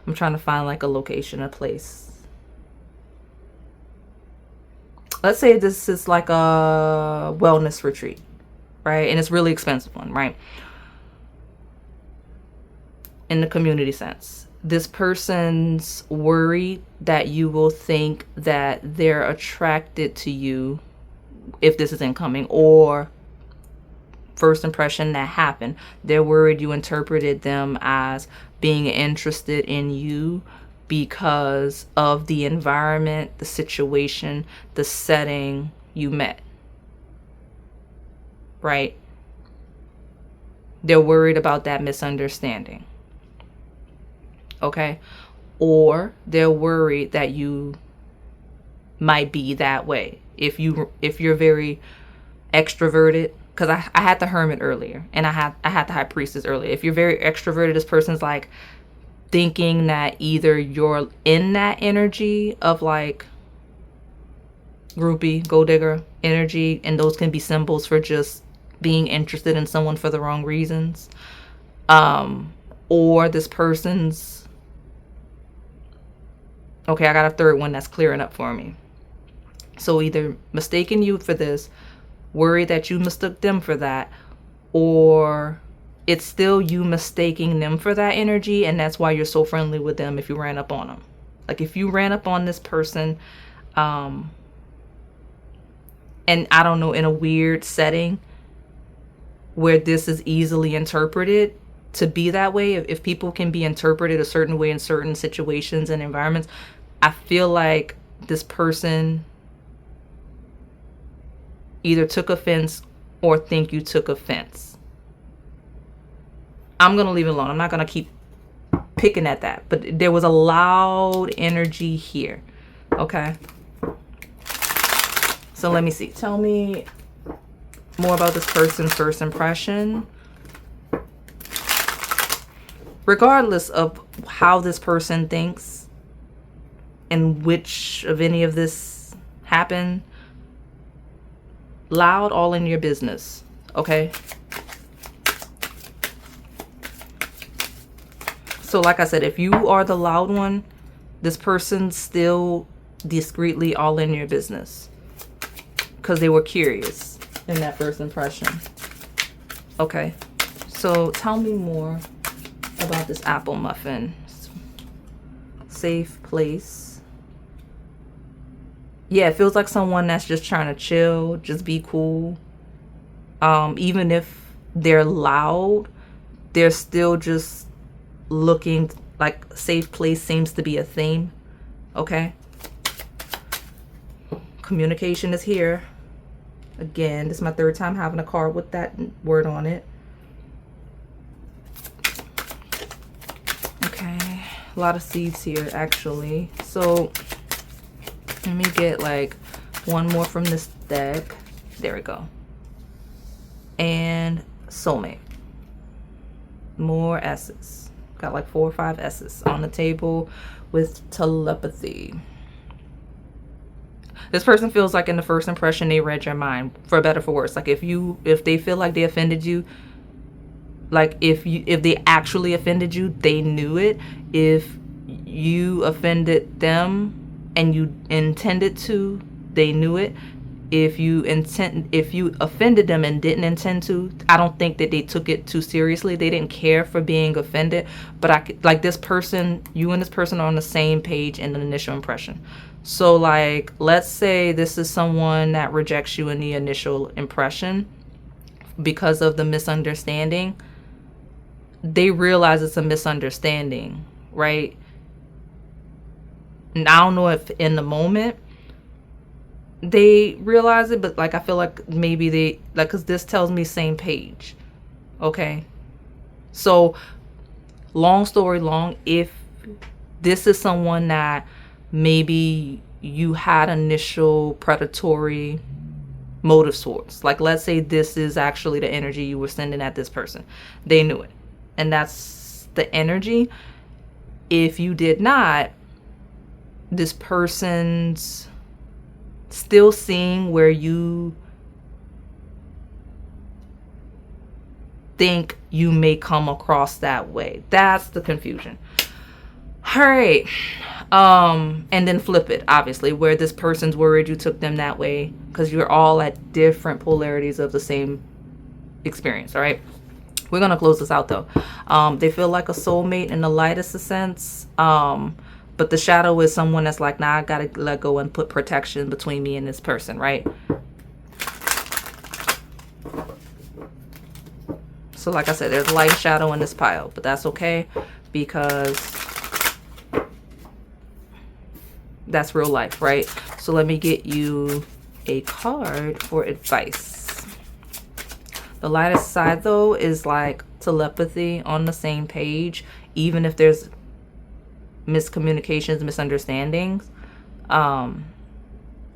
I'm trying to find like a location, a place. Let's say this is like a wellness retreat, right? And it's a really expensive one, right? In the community sense. This person's worried that you will think that they're attracted to you if this is incoming, or first impression that happened. They're worried you interpreted them as being interested in you because of the environment, the situation, the setting you met, right? They're worried about that misunderstanding. Okay? Or they're worried that you might be that way. If you're very extroverted, because I had the hermit earlier, and I had the high priestess earlier. If you're very extroverted, this person's like thinking that either you're in that energy of like groupie, gold digger energy, and those can be symbols for just being interested in someone for the wrong reasons. Or this person's, okay, I got a third one that's clearing up for me. So either mistaking you for this, worried that you mistook them for that, or it's still you mistaking them for that energy, and that's why you're so friendly with them if you ran up on them. Like if you ran up on this person, and I don't know, in a weird setting where this is easily interpreted to be that way, if people can be interpreted a certain way in certain situations and environments, I feel like this person either took offense or think you took offense. I'm going to leave it alone. I'm not going to keep picking at that. But there was a loud energy here. Okay. So let me see. Tell me more about this person's first impression. Regardless of how this person thinks and which of any of this happened, loud, all in your business. Okay. So like I said, if you are the loud one, this person's still discreetly all in your business because they were curious in that first impression. Okay. So tell me more about this apple muffin. Safe place. Yeah, it feels like someone that's just trying to chill, just be cool. Even if they're loud, they're still just looking like safe place seems to be a theme. Okay. Communication is here. Again, this is my third time having a card with that word on it. Okay. A lot of seeds here, actually. So let me get like one more from this deck. There we go. And soulmate. More S's. Got like 4 or 5 S's on the table with telepathy. This person feels like in the first impression they read your mind, for better or for worse. Like if they feel like they offended you, like if they actually offended you, they knew it. If you offended them and you intended to, they knew it. If you offended them and didn't intend to, I don't think that they took it too seriously. They didn't care for being offended. But like this person, you and this person are on the same page in the initial impression. So like, let's say this is someone that rejects you in the initial impression because of the misunderstanding. They realize it's a misunderstanding, right? And I don't know if in the moment they realize it, but like I feel like maybe they like, because this tells me same page. Okay, so long story long, if this is someone that maybe you had initial predatory motive towards, like let's say this is actually the energy you were sending at this person, they knew it, and that's the energy. If you did not, this person's still seeing where you think you may come across that way. That's the confusion. All right. And then flip it, obviously, where this person's worried you took them that way, because you're all at different polarities of the same experience. All right. We're going to close this out though. They feel like a soulmate in the lightest of sense. But the shadow is someone that's like, nah, I gotta let go and put protection between me and this person, right? So like I said, there's light shadow in this pile, but that's okay because that's real life, right? So let me get you a card for advice. The lightest side though is like telepathy, on the same page, even if there's miscommunications, misunderstandings.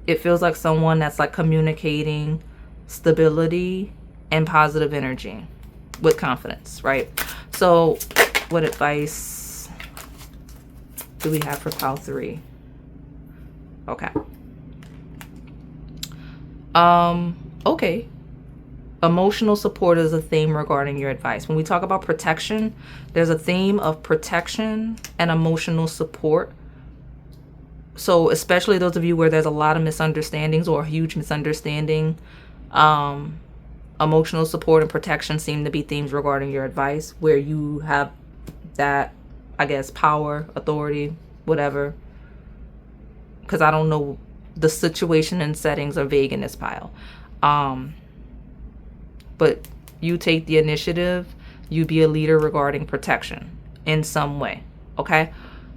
It feels like someone that's like communicating stability and positive energy with confidence, right? So what advice do we have for pile 3? Okay. Okay. Emotional support is a theme regarding your advice. When we talk about protection, there's a theme of protection and emotional support So especially those of you where there's a lot of misunderstandings or a huge misunderstanding, emotional support and protection seem to be themes regarding your advice, where you have that, I guess, power, authority, whatever. Because I don't know, the situation and settings are vague in this pile. But you take the initiative. You be a leader regarding protection in some way. Okay?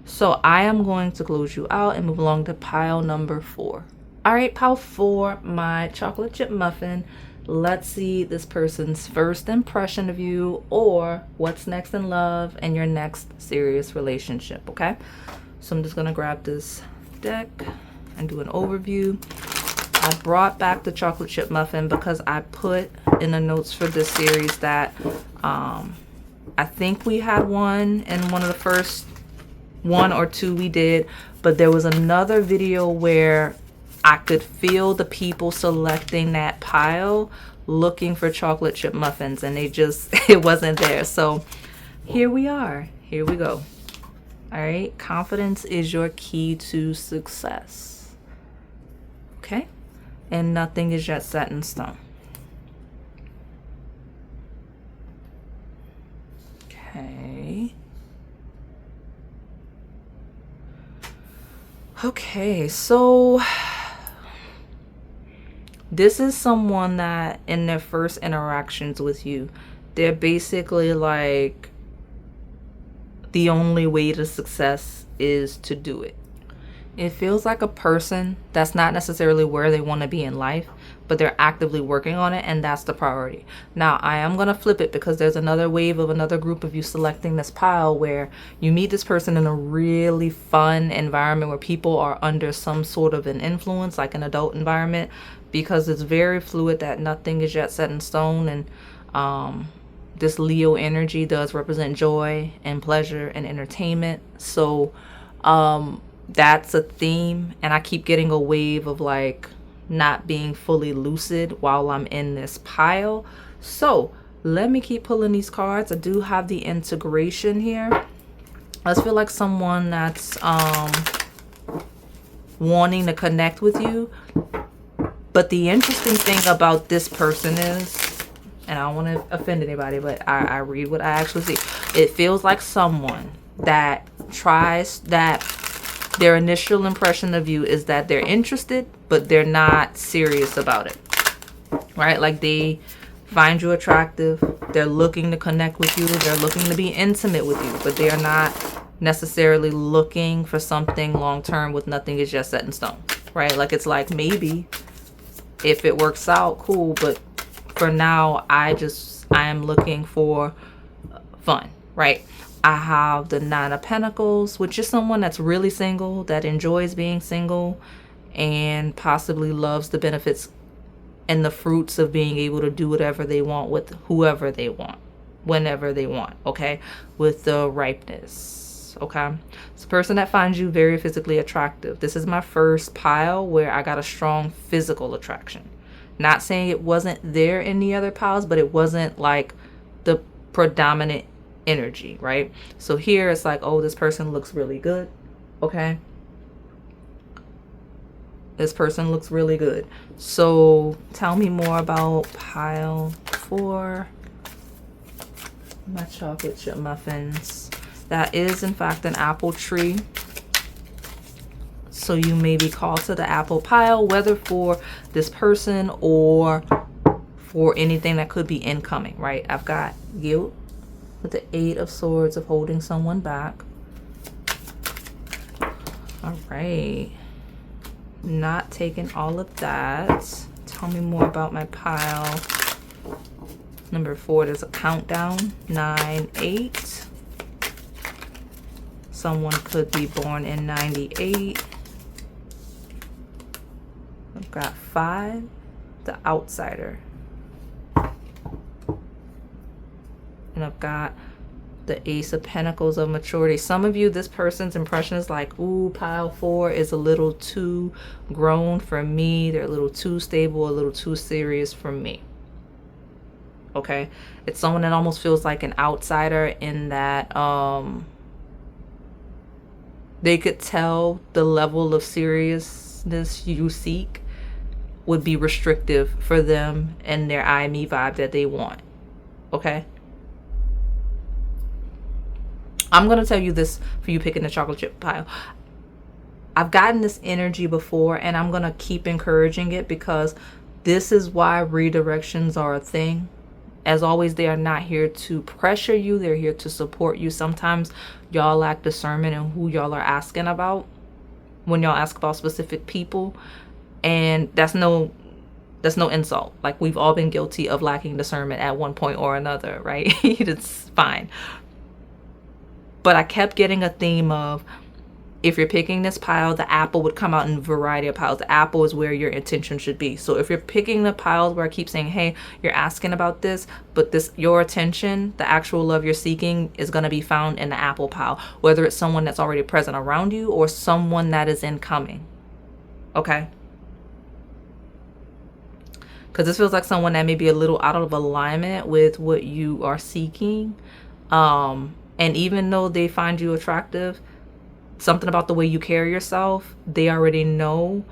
So I am going to close you out and move along to pile number 4. All right, pile 4, my chocolate chip muffin. Let's see this person's first impression of you, or what's next in love and your next serious relationship. Okay? So I'm just going to grab this deck and do an overview. I brought back the chocolate chip muffin because I put in the notes for this series that I think we had one in one of the first 1 or 2 we did, but there was another video where I could feel the people selecting that pile looking for chocolate chip muffins, and they just, it wasn't there. So here we are. Here we go. All right. Confidence is your key to success. Okay. And nothing is yet set in stone. Okay. Okay, so this is someone that in their first interactions with you, they're basically like, the only way to success is to do it. It feels like a person that's not necessarily where they want to be in life, but they're actively working on it, and that's the priority. Now, I am going to flip it because there's another wave of another group of you selecting this pile where you meet this person in a really fun environment where people are under some sort of an influence, like an adult environment, because it's very fluid, that nothing is yet set in stone. And this Leo energy does represent joy and pleasure and entertainment. So that's a theme, and I keep getting a wave of like not being fully lucid while I'm in this pile. So let me keep pulling these cards. I do have the integration here. I just feel like someone that's wanting to connect with you. But the interesting thing about this person is, and I don't want to offend anybody, but I read what I actually see. It feels like someone that tries, that their initial impression of you is that they're interested, but they're not serious about it, right? Like they find you attractive. They're looking to connect with you. They're looking to be intimate with you, but they are not necessarily looking for something long-term with nothing is just set in stone, right? Like it's like, maybe if it works out, cool. But for now, I am looking for fun, right? I have the 9 of Pentacles, which is someone that's really single, that enjoys being single, and possibly loves the benefits and the fruits of being able to do whatever they want with whoever they want, whenever they want, okay? With the ripeness, okay? It's a person that finds you very physically attractive. This is my first pile where I got a strong physical attraction. Not saying it wasn't there in the other piles, but it wasn't like the predominant energy, right? So here it's like, oh, this person looks really good, okay? This person looks really good. So tell me more about pile 4, my chocolate chip muffins. That is in fact an apple tree. So you may be called to the apple pile, whether for this person or for anything that could be incoming, right? I've got guilt with the 8 of Swords of holding someone back. All right. Not taking all of that. Tell me more about my pile. Number 4, there's a countdown. 9, 8. Someone could be born in 98. I've got 5, the outsider. And I've got the Ace of Pentacles of maturity. Some of you, this person's impression is like, ooh, pile 4 is a little too grown for me. They're a little too stable, a little too serious for me. Okay? It's someone that almost feels like an outsider in that they could tell the level of seriousness you seek would be restrictive for them and their I, me vibe that they want. Okay? I'm going to tell you this for you picking the chocolate chip pile. I've gotten this energy before, and I'm going to keep encouraging it, because this is why redirections are a thing. As always, they are not here to pressure you. They're here to support you. Sometimes y'all lack discernment in who y'all are asking about when y'all ask about specific people. And that's no insult. Like, we've all been guilty of lacking discernment at one point or another, right? It's fine. But I kept getting a theme of, if you're picking this pile, the apple would come out in a variety of piles. The apple is where your intention should be. So if you're picking the piles where I keep saying, hey, you're asking about this, but your attention, the actual love you're seeking, is going to be found in the apple pile, whether it's someone that's already present around you or someone that is incoming. Okay? Because this feels like someone that may be a little out of alignment with what you are seeking. And even though they find you attractive, something about the way you carry yourself, they already know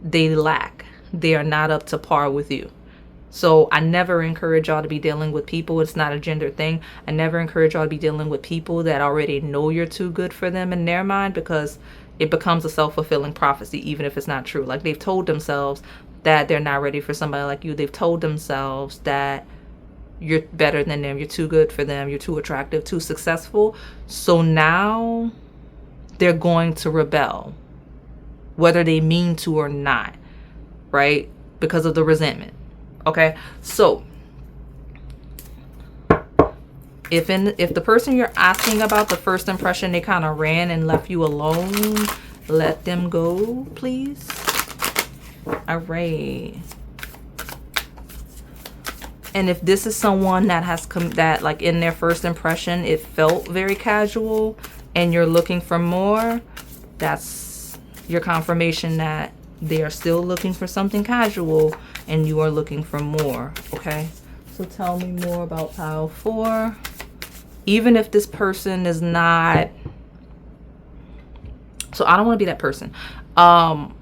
they lack. They are not up to par with you. So I never encourage y'all to be dealing with people. It's not a gender thing. I never encourage y'all to be dealing with people that already know you're too good for them in their mind, because it becomes a self-fulfilling prophecy, even if it's not true. Like, they've told themselves that they're not ready for somebody like you. They've told themselves that you're better than them. You're too good for them. You're too attractive, too successful. So now they're going to rebel, whether they mean to or not, right? Because of the resentment. Okay? So if the person you're asking about, the first impression, they kind of ran and left you alone, let them go, please. All right. And if this is someone that has that, like, in their first impression, it felt very casual, and you're looking for more, that's your confirmation that they are still looking for something casual and you are looking for more. Okay? So tell me more about pile 4. Even if this person is not, so I don't want to be that person. I'm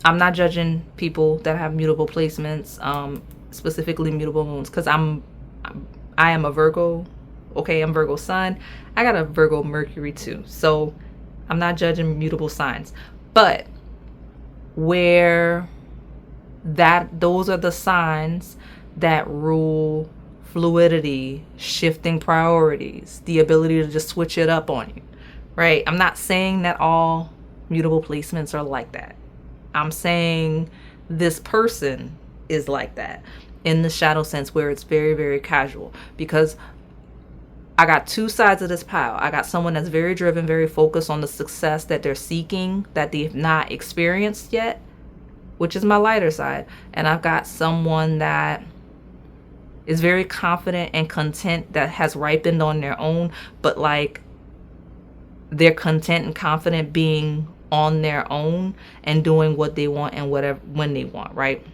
not judging people that have mutable placements, specifically mutable moons, because I am a Virgo. Okay, I'm Virgo sun. I got a Virgo Mercury too. So I'm not judging mutable signs. But where those are the signs that rule fluidity, shifting priorities, the ability to just switch it up on you, right? I'm not saying that all mutable placements are like that. I'm saying this person is like that in the shadow sense, where it's very, very casual. Because I got two sides of this pile. I got someone that's very driven, very focused on the success that they're seeking, that they've not experienced yet, which is my lighter side. And I've got someone that is very confident and content, that has ripened on their own, but like, they're content and confident being on their own and doing what they want and whatever, when they want, right?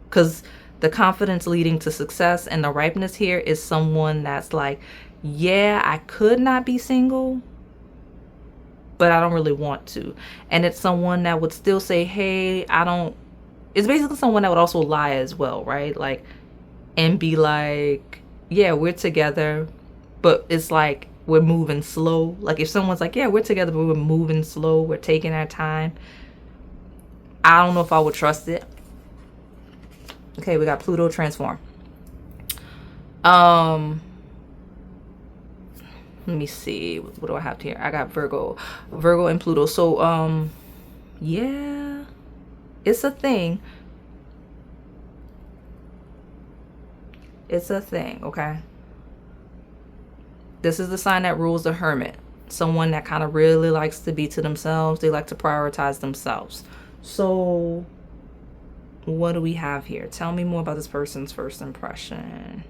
Because the confidence leading to success and the ripeness here is someone that's like, yeah, I could not be single, but I don't really want to. And it's someone that would still say, hey, it's basically someone that would also lie as well, right? Like, and be like, yeah, we're together, but it's like, we're moving slow. Like, if someone's like, yeah, we're together, but we're moving slow, we're taking our time, I don't know if I would trust it. Okay, we got Pluto transform. Let me see. What do I have here? I got Virgo and Pluto. So, yeah, it's a thing. It's a thing, okay? This is the sign that rules the Hermit. Someone that kind of really likes to be to themselves. They like to prioritize themselves. So what do we have here? Tell me more about this person's first impression.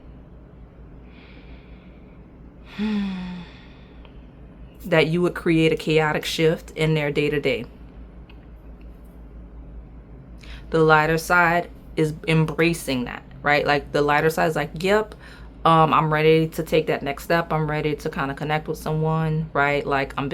That you would create a chaotic shift in their day-to-day. The lighter side is embracing that, right? Like, the lighter side is like, yep, I'm ready to take that next step. I'm ready to kind of connect with someone, right? Like I'm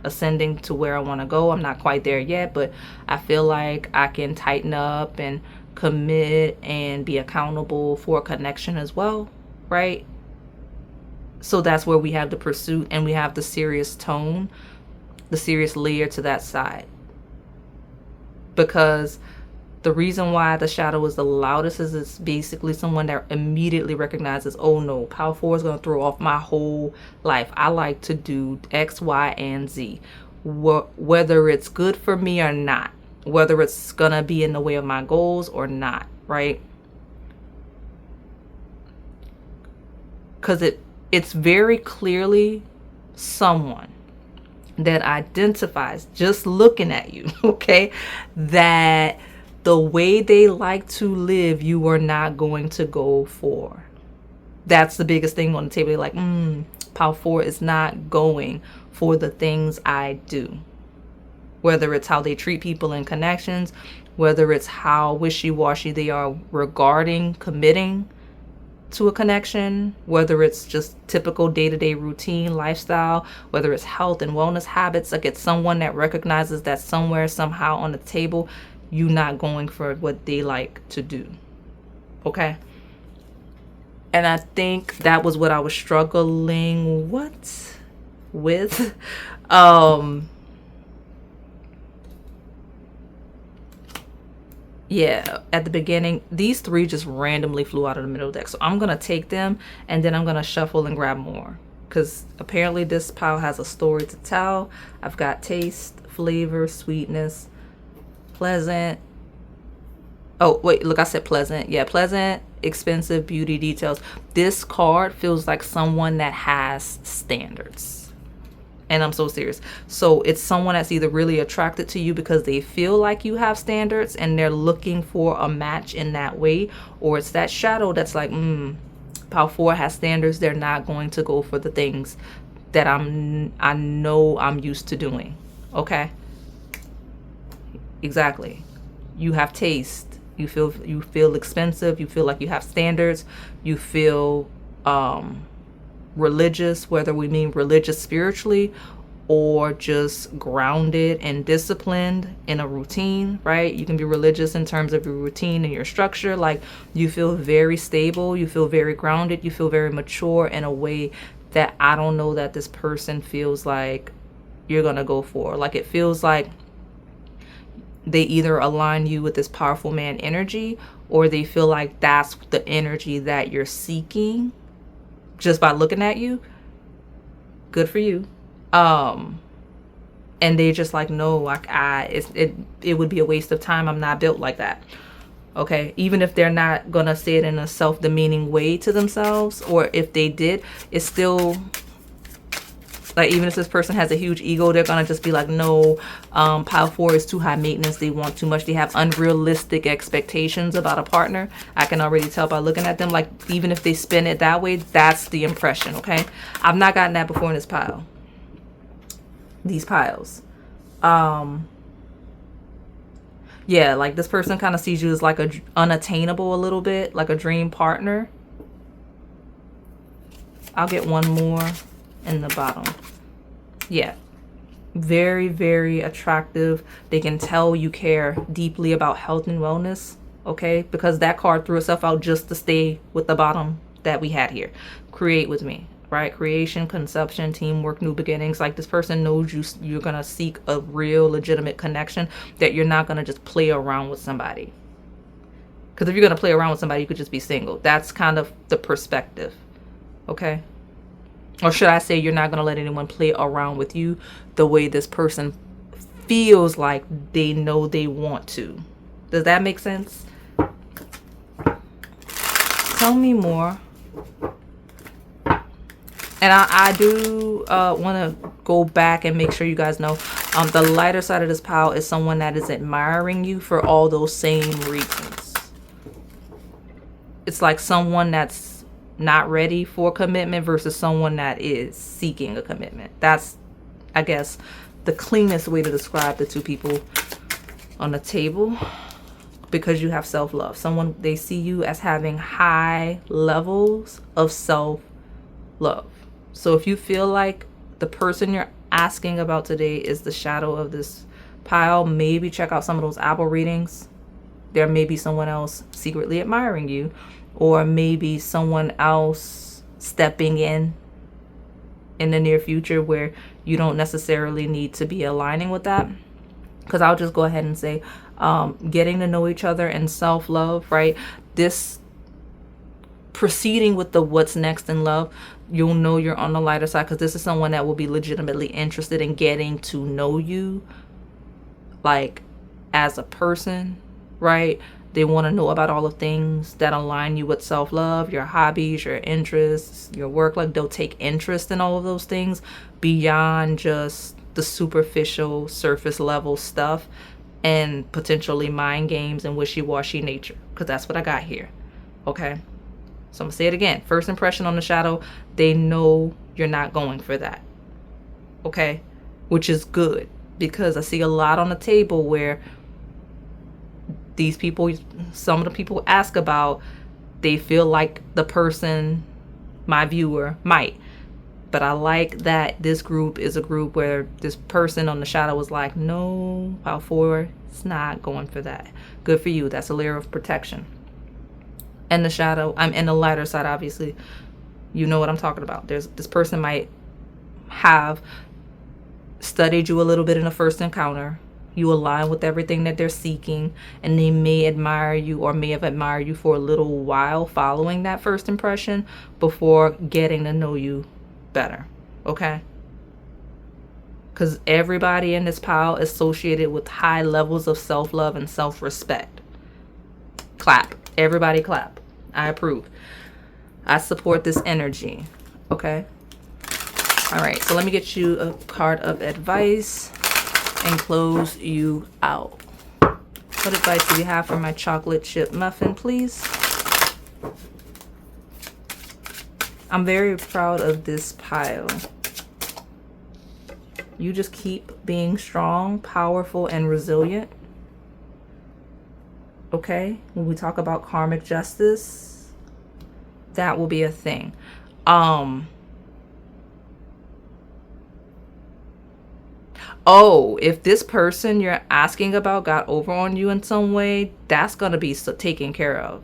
ascending to where I want to go. I'm not quite there yet, but I feel like I can tighten up and commit and be accountable for a connection as well, right? So that's where we have the pursuit and we have the serious tone, the serious layer to that side. Because the reason why the shadow is the loudest is it's basically someone that immediately recognizes, oh no, Power 4 is going to throw off my whole life. I like to do X, Y, and Z. Whether it's good for me or not. Whether it's going to be in the way of my goals or not, right? Because it's very clearly someone that identifies, just looking at you, okay, that the way they like to live, you are not going to go for. That's the biggest thing on the table. They're like, Power 4 is not going for the things I do. Whether it's how they treat people in connections, whether it's how wishy-washy they are regarding committing to a connection, whether it's just typical day-to-day routine lifestyle, whether it's health and wellness habits. Like, it's someone that recognizes that somewhere, somehow on the table, you not going for what they like to do. Okay. And I think that was what I was struggling with. Yeah, at the beginning, these three just randomly flew out of the middle deck. So I'm going to take them and then I'm going to shuffle and grab more. Because apparently this pile has a story to tell. I've got taste, flavor, sweetness, pleasant. Oh, wait, look, I said pleasant. Yeah, pleasant, expensive, beauty, details. This card feels like someone that has standards. And I'm so serious. So it's someone that's either really attracted to you because they feel like you have standards and they're looking for a match in that way. Or it's that shadow that's like, Power 4 has standards. They're not going to go for the things that I know I'm used to doing. Okay? Exactly. You have taste. You feel expensive. You feel like you have standards. You feel religious, whether we mean religious spiritually or just grounded and disciplined in a routine, right? You can be religious in terms of your routine and your structure. Like, you feel very stable, you feel very grounded, you feel very mature in a way that I don't know that this person feels like you're gonna go for. Like, it feels like they either align you with this powerful man energy, or they feel like that's the energy that you're seeking just by looking at you. Good for you. And they just like, no, like it would be a waste of time. I'm not built like that. Okay, even if they're not gonna say it in a self-demeaning way to themselves, or if they did, it's still like, even if this person has a huge ego, they're gonna just be like, no, Power 4 is too high maintenance. They want too much. They have unrealistic expectations about a partner. I can already tell by looking at them. Like, even if they spin it that way, that's the impression. Okay, I've not gotten that before in this pile. These piles. Yeah, like, this person kind of sees you as like unattainable a little bit, like a dream partner. I'll get one more in the bottom. Yeah, very, very attractive. They can tell you care deeply about health and wellness. Okay, because that card threw itself out just to stay with the bottom that we had here. Create with me, right? Creation, conception, teamwork, new beginnings. Like, this person knows you're gonna seek a real legitimate connection, that you're not gonna just play around with somebody. Because if you're gonna play around with somebody, you could just be single. That's kind of the perspective. Okay, or should I say, you're not going to let anyone play around with you the way this person feels like they know they want to. Does that make sense? Tell me more. And I do want to go back and make sure you guys know, the lighter side of this pile is someone that is admiring you for all those same reasons. It's like someone that's not ready for commitment versus someone that is seeking a commitment. That's, I guess, the cleanest way to describe the two people on the table. because you have self-love. Someone, they see you as having high levels of self-love. So if you feel like the person you're asking about today is the shadow of this pile, maybe check out some of those Apple readings. There may be someone else secretly admiring you, or maybe someone else stepping in the near future where you don't necessarily need to be aligning with that. Because I'll just go ahead and say, getting to know each other and self-love, right? This proceeding with the what's next in love, you'll know you're on the lighter side, because this is someone that will be legitimately interested in getting to know you, like, as a person, right? They want to know about all the things that align you with self-love, your hobbies, your interests, your work. Like, they'll take interest in all of those things beyond just the superficial, surface level stuff and potentially mind games and wishy-washy nature, because that's what I got here. Okay, so I'm gonna say it again. First impression on the shadow, they know you're not going for that. Okay, which is good, because I see a lot on the table where these people, some of the people ask about, they feel like the person, my viewer, might. But I like that this group is a group where this person on the shadow was like, no, pile 4, it's not going for that. Good for you. That's a layer of protection. And the shadow, I'm in the lighter side, obviously. You know what I'm talking about. This person might have studied you a little bit in the first encounter. You align with everything that they're seeking, and they may admire you, or may have admired you for a little while following that first impression before getting to know you better. Okay, because everybody in this pile is associated with high levels of self-love and self-respect. Clap. Everybody clap. I approve. I support this energy. Okay, all right, so let me get you a card of advice and close you out. What advice do you have for my chocolate chip muffin, please? I'm very proud of this pile. You just keep being strong, powerful, and resilient. Okay? When we talk about karmic justice, that will be a thing. Oh, if this person you're asking about got over on you in some way, that's going to be taken care of.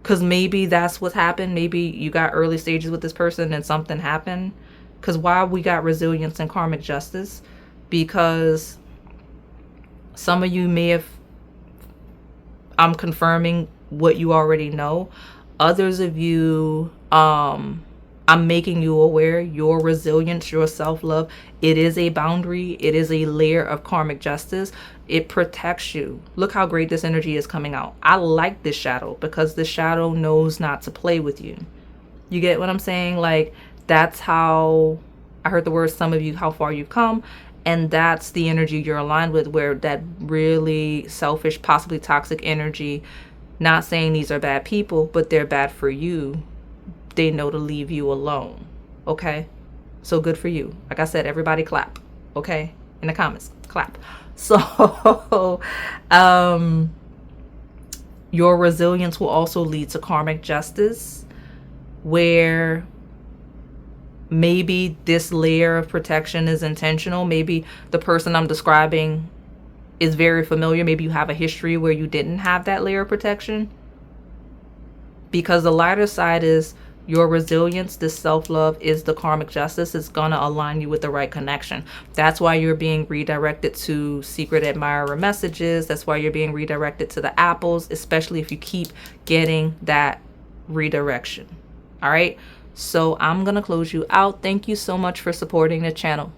Because maybe that's what happened. Maybe you got early stages with this person and something happened. Because why we got resilience and karmic justice? Because some of you may have, I'm confirming what you already know. Others of you, I'm making you aware, your resilience, your self-love, it is a boundary. It is a layer of karmic justice. It protects you. Look how great this energy is coming out. I like this shadow because the shadow knows not to play with you. You get what I'm saying? Like, that's how, I heard the words, some of you, how far you've come. And that's the energy you're aligned with, where that really selfish, possibly toxic energy, not saying these are bad people, but they're bad for you. They know to leave you alone. Okay? So good for you. Like I said, everybody clap. Okay? In the comments, clap. So, your resilience will also lead to karmic justice, where maybe this layer of protection is intentional. Maybe the person I'm describing is very familiar. Maybe you have a history where you didn't have that layer of protection. Because the lighter side is your resilience, this self-love, is the karmic justice. It's going to align you with the right connection. That's why you're being redirected to secret admirer messages. That's why you're being redirected to the apples, especially if you keep getting that redirection. All right. So I'm going to close you out. Thank you so much for supporting the channel.